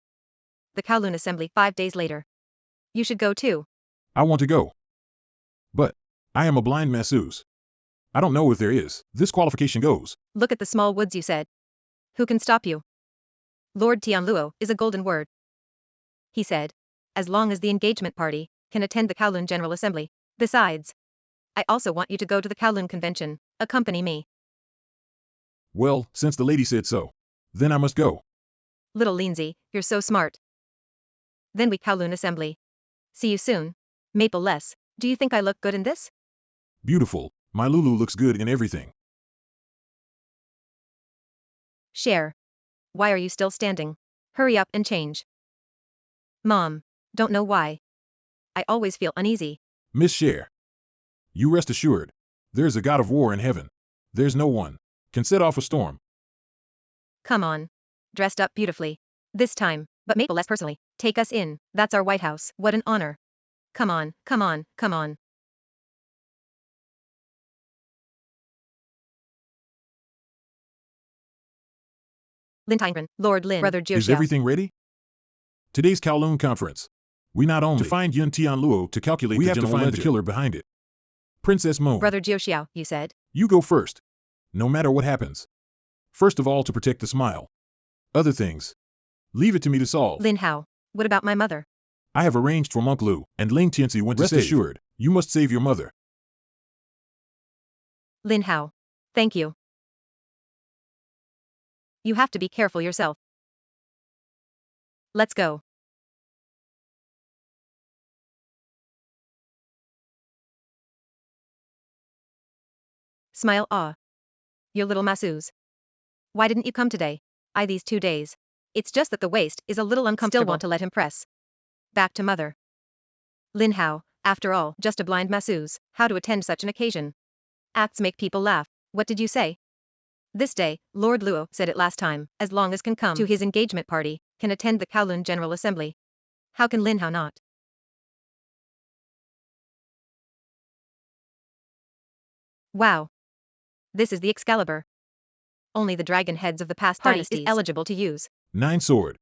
The Kowloon Assembly 5 days later. You should go too. I want to go. But I am a blind masseuse. I don't know if there is. This qualification goes. Look at the small woods you said. Who can stop you? Lord Tianluo is a golden word. He said. As long as the engagement party can attend the Kowloon General Assembly. Besides, I also want you to go to the Kowloon Convention. Accompany me. Well, since the lady said so, then I must go. Little Lindsay, you're so smart. Then we Kowloon Assembly. See you soon. Maple Less, do you think I look good in this? Beautiful. My Lulu looks good in everything. Share. Why are you still standing? Hurry up and change. Mom. Don't know why. I always feel uneasy. Miss Cher. You rest assured. There's a god of war in heaven. There's no one can set off a storm. Come on. Dressed up beautifully. This time, but Maple Less personally. Take us in. That's our White House. What an honor. Come on, come on, come on. Lin Hao, Lord Lin, Brother Jiu Is everything ready? Today's Kowloon conference. We not only to find Yun Tianluo to calculate we have to find the killer behind it. Princess Moon. Brother Jiu Xiao, you said? You go first. No matter what happens. First of all to protect the smile. Other things. Leave it to me to solve. Lin Hao, what about my mother? I have arranged for Monk Lu, and Ling Tianzi went to save. Rest assured, you must save your mother. Lin Hao. Thank you. You have to be careful yourself. Let's go. Smile ah. Your little masseuse. Why didn't you come today? These 2 days. It's just that the waist is a little uncomfortable. Still want to let him press. Back to mother. Lin Hao, after all, just a blind masseuse. How to attend such an occasion? Acts make people laugh. What did you say? This day, Lord Luo said it last time, as long as can come to his engagement party, can attend the Kowloon General Assembly. How can Lin Hao not? Wow. This is the Excalibur. Only the dragon heads of the past dynasties is eligible to use. 9 sword.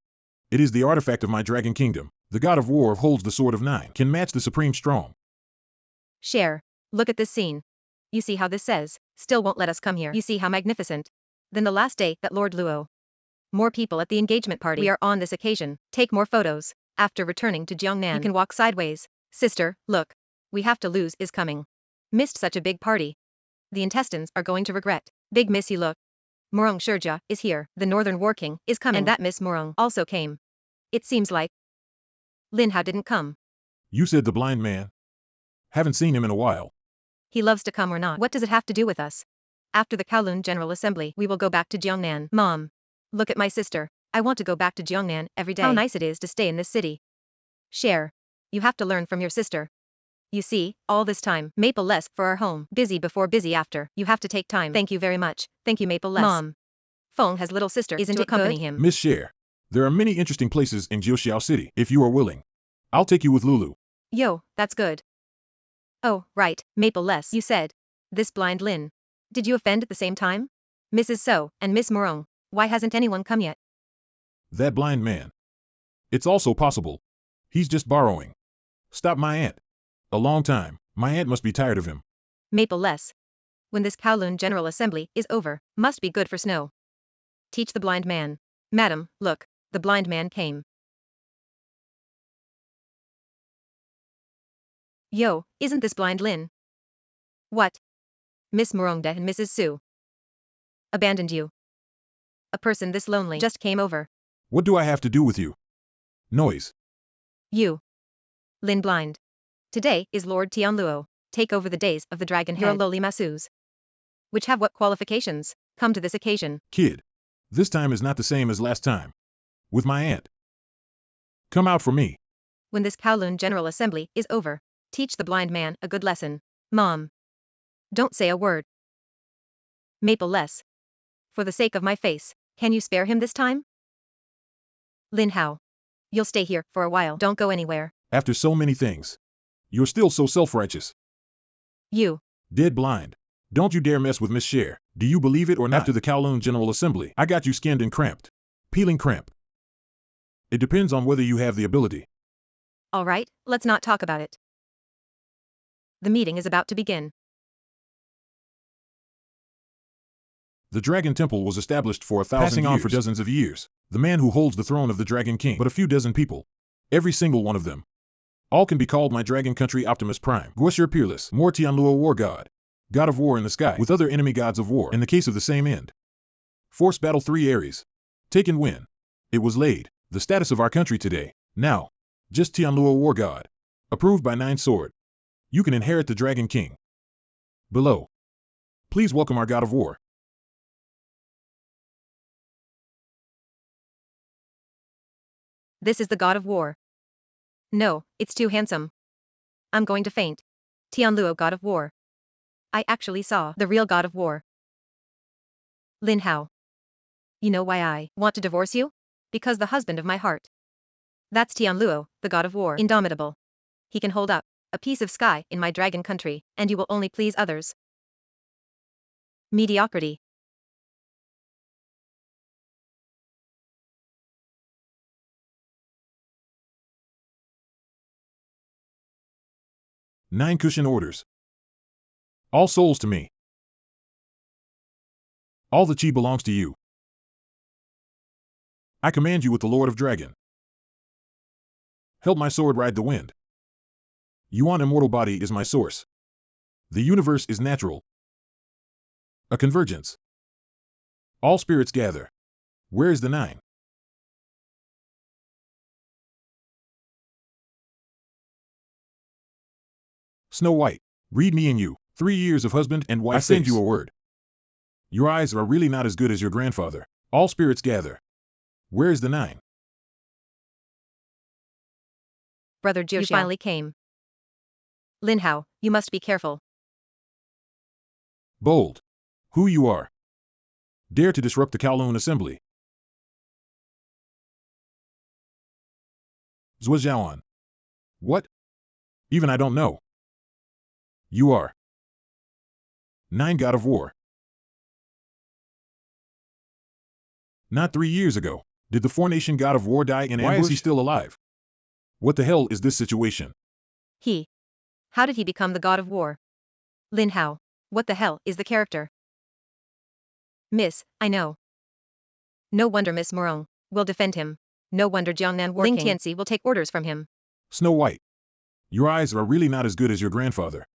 It is the artifact of my dragon kingdom. The god of war holds the sword of 9. Can match the supreme strong. Share. Look at this scene. You see how this says, still won't let us come here. You see how magnificent. Then the last day that Lord Luo. More people at the engagement party. We are on this occasion. Take more photos. After returning to Jiangnan, you can walk sideways. Sister, look. We have to lose is coming. Missed such a big party. The intestines are going to regret. Big miss you look. Murong Shurjia is here. The Northern War King is coming. And that Miss Murong also came. It seems like Lin Hao didn't come. You said the blind man. Haven't seen him in a while. He loves to come or not. What does it have to do with us? After the Kowloon General Assembly, we will go back to Jiangnan. Mom. Look at my sister. I want to go back to Jiangnan every day. How nice it is to stay in this city. Share. You have to learn from your sister. You see, all this time, Maple Less for our home. Busy before busy after. You have to take time. Thank you very much. Thank you Maple Less. Mom. Feng has little sister. Isn't to it accompany good? Him. Miss Cher. There are many interesting places in Jiuxiao City. If you are willing, I'll take you with Lulu. Yo, that's good. Oh, right, Maple Less. You said. This blind Lin. Did you offend at the same time? Mrs. So, and Miss Murong. Why hasn't anyone come yet? That blind man. It's also possible. He's just borrowing. Stop my aunt. A long time. My aunt must be tired of him. Maple Less. When this Kowloon General Assembly is over, must be good for snow. Teach the blind man. Madam, look, the blind man came. Yo, isn't this blind Lin? What? Miss Murongda and Mrs. Su. Abandoned you. A person this lonely just came over. What do I have to do with you? Noise. You. Lin blind. Today is Lord Tianluo. Take over the days of the dragon head. You're a lowly masseuse. Which have what qualifications? Come to this occasion. Kid. This time is not the same as last time. With my aunt. Come out for me. When this Kowloon General Assembly is over, teach the blind man a good lesson. Mom. Don't say a word. Maple less. For the sake of my face, can you spare him this time? Lin Hao. You'll stay here for a while. Don't go anywhere. After so many things. You're still so self-righteous. You. Dead blind. Don't you dare mess with Miss Cher. Do you believe it or not? After the Kowloon General Assembly, I got you skinned and cramped. Peeling cramp. It depends on whether you have the ability. All right, let's not talk about it. The meeting is about to begin. The Dragon Temple was established for 1,000 years. Passing on for dozens of years. The man who holds the throne of the Dragon King. But a few dozen people. Every single one of them. All can be called my Dragon Country Optimus Prime. Guosher Peerless. More Tianluo War God. God of War in the sky. With other enemy gods of war. In the case of the same end. Force Battle 3 Ares. Take and win. It was laid. The status of our country today. Now. Just Tianluo War God. Approved by 9 Sword. You can inherit the Dragon King. Below. Please welcome our God of War. This is the God of War. No, it's too handsome. I'm going to faint. Tianluo God of War. I actually saw the real God of War. Lin Hao. You know why I want to divorce you? Because the husband of my heart. That's Tianluo, the God of War. Indomitable. He can hold up a piece of sky in my dragon country, and you will only please others. Mediocrity. Nine cushion orders. All souls to me. All the chi belongs to you. I command you with the Lord of Dragon. Help my sword ride the wind. Yuan immortal body is my source. The universe is natural. A convergence. All spirits gather. Where is the 9? Snow White. Read me and you. 3 years of husband and wife. I send you a word. Your eyes are really not as good as your grandfather. All spirits gather. Where is the 9? Brother Jiu finally came. Lin Hao, you must be careful. Bold. Who you are. Dare to disrupt the Kowloon Assembly. Zhuozhaoan. What? Even I don't know. You are. 9 God of War. Not 3 years ago. Did the 4-nation God of War die in ambush? Why is he still alive? What the hell is this situation? How did he become the God of War? Lin Hao. What the hell is the character? Miss, I know. No wonder Miss Morong will defend him. No wonder Jiangnan War Ling Tianxi will take orders from him. Snow White. Your eyes are really not as good as your grandfather.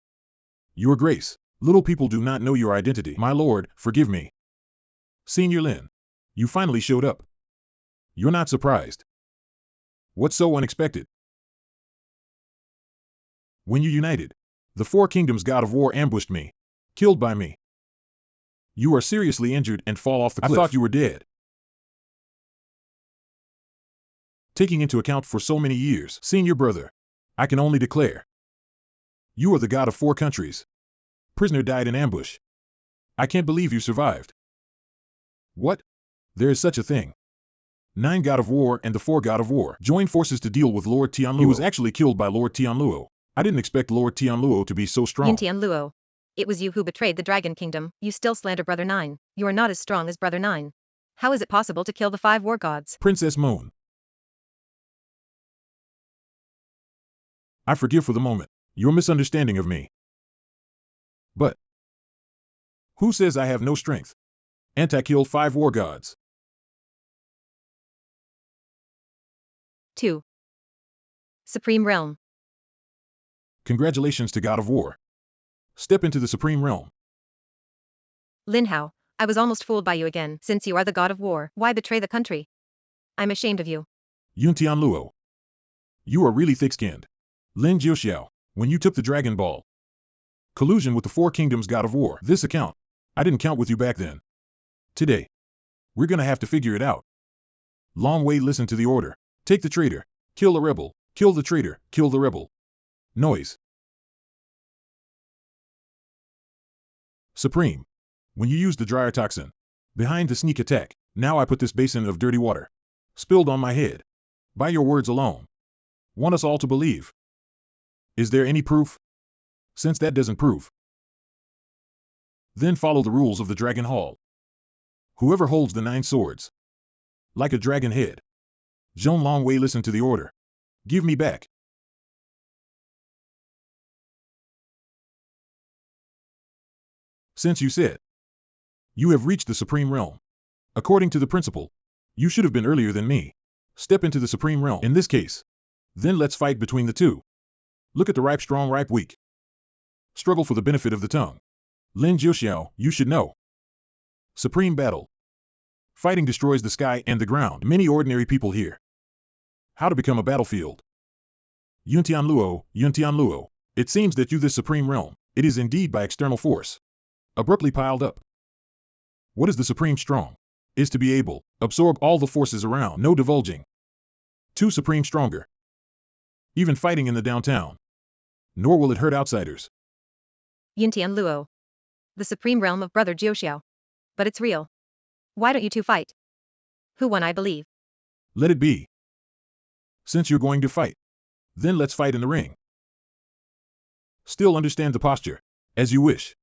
Your Grace. Little people do not know your identity. My lord, forgive me. Senior Lin. You finally showed up. You're not surprised. What's so unexpected? When you united, the 4 kingdoms God of War ambushed me. Killed by me. You are seriously injured and fall off the cliff. I thought you were dead. Taking into account for so many years, senior brother, I can only declare. You are the God of 4 countries. Prisoner died in ambush. I can't believe you survived. What? There is such a thing. 9 God of War and the 4 God of War joined forces to deal with Lord Tianluo. He was actually killed by Lord Tianluo. I didn't expect Lord Tianluo to be so strong. Yin Tianluo. It was you who betrayed the Dragon Kingdom. You still slander Brother 9. You are not as strong as Brother 9. How is it possible to kill the 5 war gods? Princess Moon. I forgive for the moment your misunderstanding of me. But who says I have no strength? Anti-killed 5 war gods. 2. Supreme Realm. Congratulations to God of War. Step into the Supreme Realm. Lin Hao, I was almost fooled by you again. Since you are the god of war, why betray the country? I'm ashamed of you. Yun Tianluo. You are really thick-skinned. Lin Jiuxiao, when you took the Dragon Ball. Collusion with the Four Kingdoms god of war. This account. I didn't count with you back then. Today. We're gonna have to figure it out. Long Wei listened to the order. Take the traitor. Kill the rebel. Kill the traitor. Kill the rebel. Noise. Supreme. When you used the dryer toxin. Behind the sneak attack. Now I put this basin of dirty water. Spilled on my head. By your words alone. Want us all to believe. Is there any proof? Since that doesn't prove. Then follow the rules of the Dragon Hall. Whoever holds the 9 swords. Like a dragon head. Zhong Longwei listened to the order. Give me back. Since you said. You have reached the Supreme Realm. According to the principle. You should have been earlier than me. Step into the Supreme Realm. In this case. Then let's fight between the two. Look at the ripe strong, ripe weak. Struggle for the benefit of the tongue. Lin Jiuxiao, you should know. Supreme battle. Fighting destroys the sky and the ground. Many ordinary people here. How to become a battlefield. Yun Tianluo. It seems that you this supreme realm. It is indeed by external force. Abruptly piled up. What is the supreme strong? Is to be able. Absorb all the forces around. No divulging. Too supreme stronger. Even fighting in the downtown. Nor will it hurt outsiders. Yun Tianluo. The supreme realm of brother Jiuxiao. But it's real. Why don't you two fight? Who won I believe? Let it be. Since you're going to fight. Then let's fight in the ring. Still understand the posture. As you wish.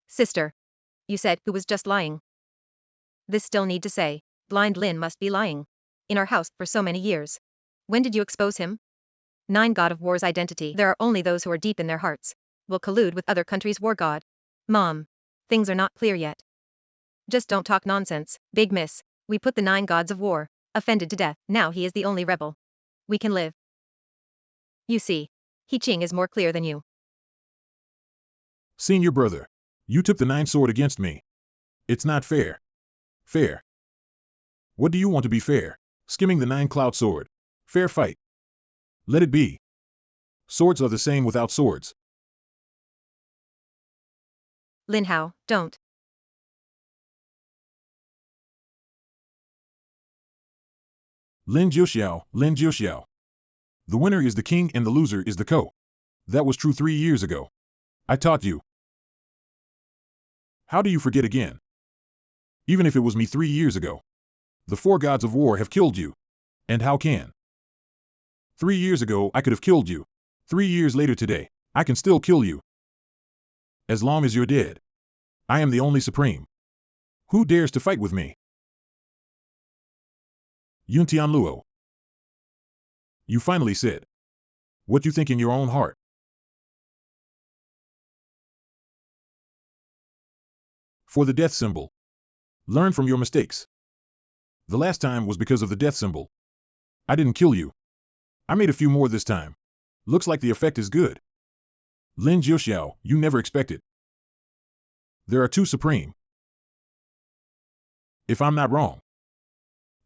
Sister. You said who was just lying. This still need to say. Blind Lin must be lying. In our house for so many years. When did you expose him? 9 God of War's identity. There are only those who are deep in their hearts. Will collude with other countries' war god. Mom. Things are not clear yet. Just don't talk nonsense, big miss. We put the 9 gods of war. Offended to death. Now he is the only rebel. We can live. You see. He Qing is more clear than you. Senior brother. You took the 9 sword against me. It's not fair. Fair. What do you want to be fair? Skimming the 9 cloud sword. Fair fight. Let it be. Swords are the same without swords. Lin Hao, don't. Lin Jiuxiao. The winner is the king and the loser is the co. That was true 3 years ago. I taught you. How do you forget again? Even if it was me 3 years ago. The 4 gods of war have killed you. And how can? 3 years ago I could have killed you. 3 years later today, I can still kill you. As long as you're dead. I am the only supreme. Who dares to fight with me? Yun Tianluo. You finally said. What you think in your own heart. For the death symbol. Learn from your mistakes. The last time was because of the death symbol. I didn't kill you. I made a few more this time. Looks like the effect is good. Lin Jiuxiao, you never expected. There are 2 supreme. If I'm not wrong.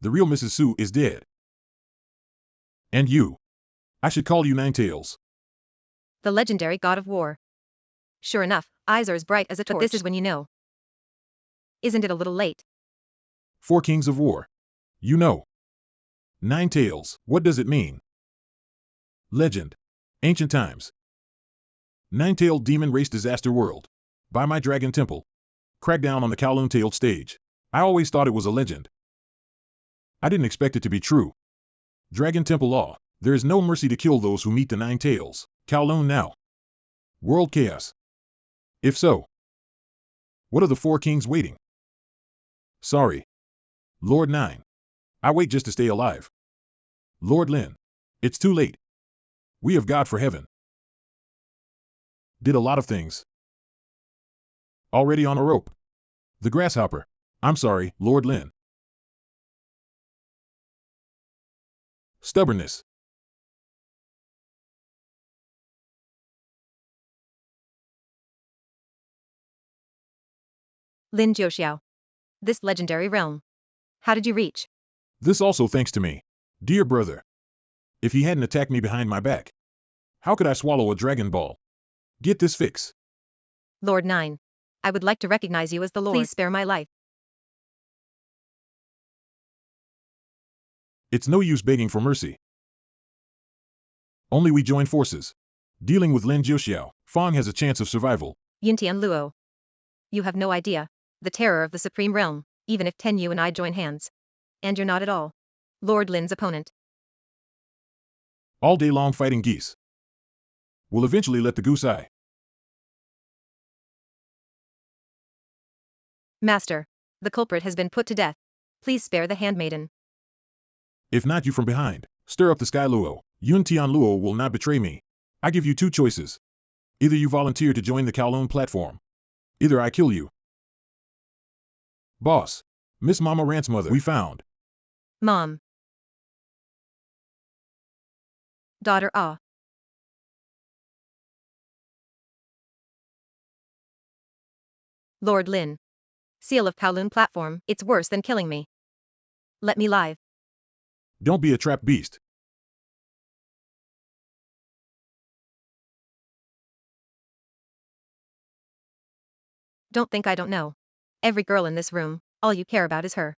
The real Mrs. Su is dead. And you. I should call you Ninetails. The legendary god of war. Sure enough, eyes are as bright as a torch. But this is when you know. Isn't it a little late? 4 kings of war. You know. 9 tails. What does it mean? Legend. Ancient times. 9-tailed demon race disaster world. By my dragon temple. Crackdown on the Kowloon-tailed stage. I always thought it was a legend. I didn't expect it to be true. Dragon temple law. There is no mercy to kill those who meet the 9 tails. Kowloon now. World chaos. If so. What are the 4 kings waiting? Sorry. Lord 9. I wait just to stay alive. Lord Lin. It's too late. We have God for heaven. Did a lot of things. Already on a rope. The grasshopper. I'm sorry, Lord Lin. Stubbornness. Lin Jiuxiao. This legendary realm. How did you reach? This also thanks to me. Dear brother. If he hadn't attacked me behind my back, how could I swallow a Dragon Ball? Get this fix. Lord 9. I would like to recognize you as the Lord. Please spare my life. It's no use begging for mercy. Only we join forces. Dealing with Lin Jiuxiao, Fang has a chance of survival. Yintian Luo. You have no idea. The terror of the Supreme Realm, even if 10 you and I join hands. And you're not at all Lord Lin's opponent. All day long fighting geese. We'll eventually let the goose eye. Master. The culprit has been put to death. Please spare the handmaiden. If not you from behind, stir up the sky Luo. Yun Tian Luo will not betray me. I give you two choices. Either you volunteer to join the Kowloon platform. Either I kill you. Boss. Miss Mama Rant's mother we found. Mom. Daughter Ah. Lord Lin. Seal of Kowloon platform, it's worse than killing me. Let me live. Don't be a trapped beast. Don't think I don't know. Every girl in this room, all you care about is her.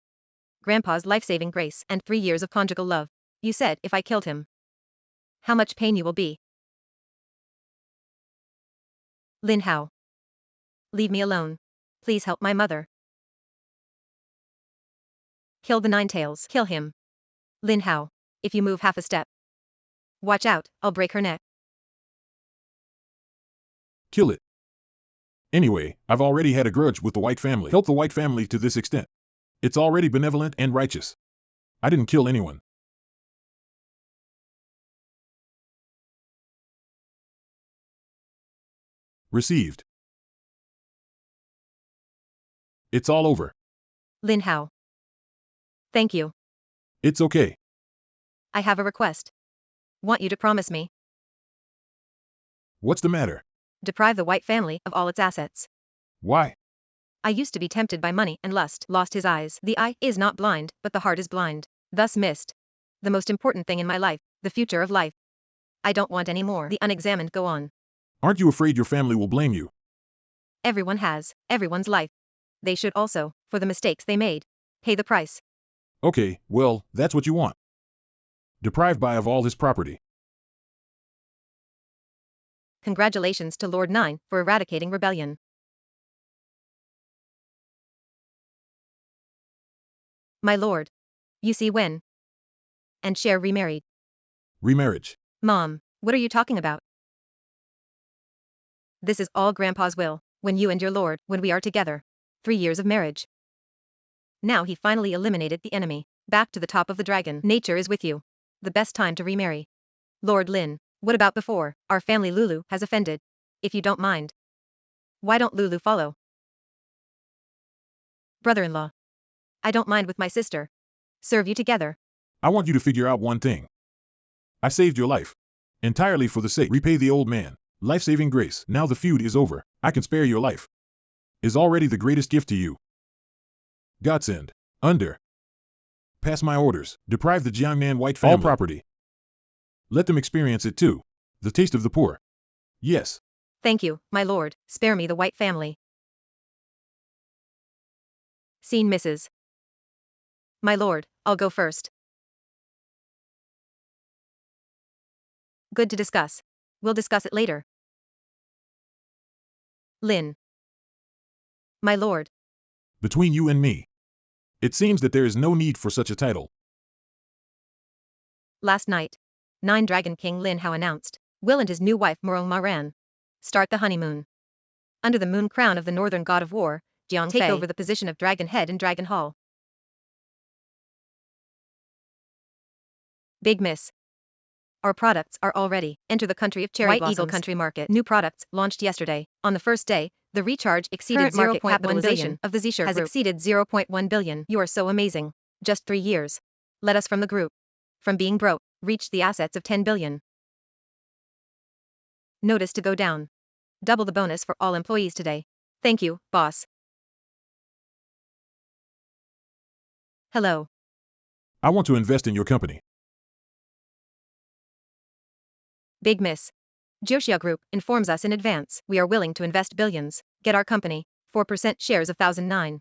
Grandpa's life-saving grace and 3 years of conjugal love. You said if I killed him, how much pain you will be. Lin Hao. Leave me alone. Please help my mother. Kill the Ninetails. Kill him. Lin Hao. If you move half a step. Watch out, I'll break her neck. Kill it. Anyway, I've already had a grudge with the White family. Help the White family to this extent. It's already benevolent and righteous. I didn't kill anyone. Received. It's all over. Lin Hao. Thank you. It's okay. I have a request. Want you to promise me. What's the matter? Deprive the White family of all its assets. Why? I used to be tempted by money and lust. Lost his eyes. The eye is not blind, but the heart is blind. Thus missed the most important thing in my life, the future of life. I don't want any more. The unexamined go on. Aren't you afraid your family will blame you? Everyone has everyone's life. They should also, for the mistakes they made, pay the price. Okay, well, that's what you want. Deprived by of all his property. Congratulations to Lord 9 for eradicating rebellion. My lord. You see when and Cher remarried. Remarriage. Mom, what are you talking about? This is all Grandpa's will, when you and your lord, when we are together. 3 years of marriage. Now he finally eliminated the enemy. Back to the top of the dragon. Nature is with you. The best time to remarry. Lord Lin, what about before? Our family Lulu has offended. If you don't mind. Why don't Lulu follow? Brother-in-law. I don't mind with my sister. Serve you together. I want you to figure out one thing. I saved your life. Entirely for the sake. Repay the old man. Life-saving grace. Now the feud is over. I can spare your life. Is already the greatest gift to you. Godsend. Under. Pass my orders. Deprive the Jiangnan White family. All property. Let them experience it too. The taste of the poor. Yes. Thank you, my lord. Spare me the White family. Scene misses. My lord, I'll go first. Good to discuss. We'll discuss it later. Lin. My lord. Between you and me. It seems that there is no need for such a title. Last night, 9 Dragon King Lin Hao announced, Will and his new wife Murong Maran start the honeymoon. Under the moon crown of the northern god of war, Jiang take over the position of Dragon Head in Dragon Hall. Big miss. Our products are all ready. Enter the country of cherry White blossoms. Eagle Country Market. New products launched yesterday. On the first day, the recharge exceeded Current market 0.1 capitalization billion of the Z-Share has group. Exceeded 0.1 billion. You are so amazing. Just 3 years. Let us from the group. From being broke, reached the assets of 10 billion. Notice to go down. Double the bonus for all employees today. Thank you, boss. Hello. I want to invest in your company. Big miss. Joshua Group informs us in advance we are willing to invest billions. Get our company, 4% shares of 1009.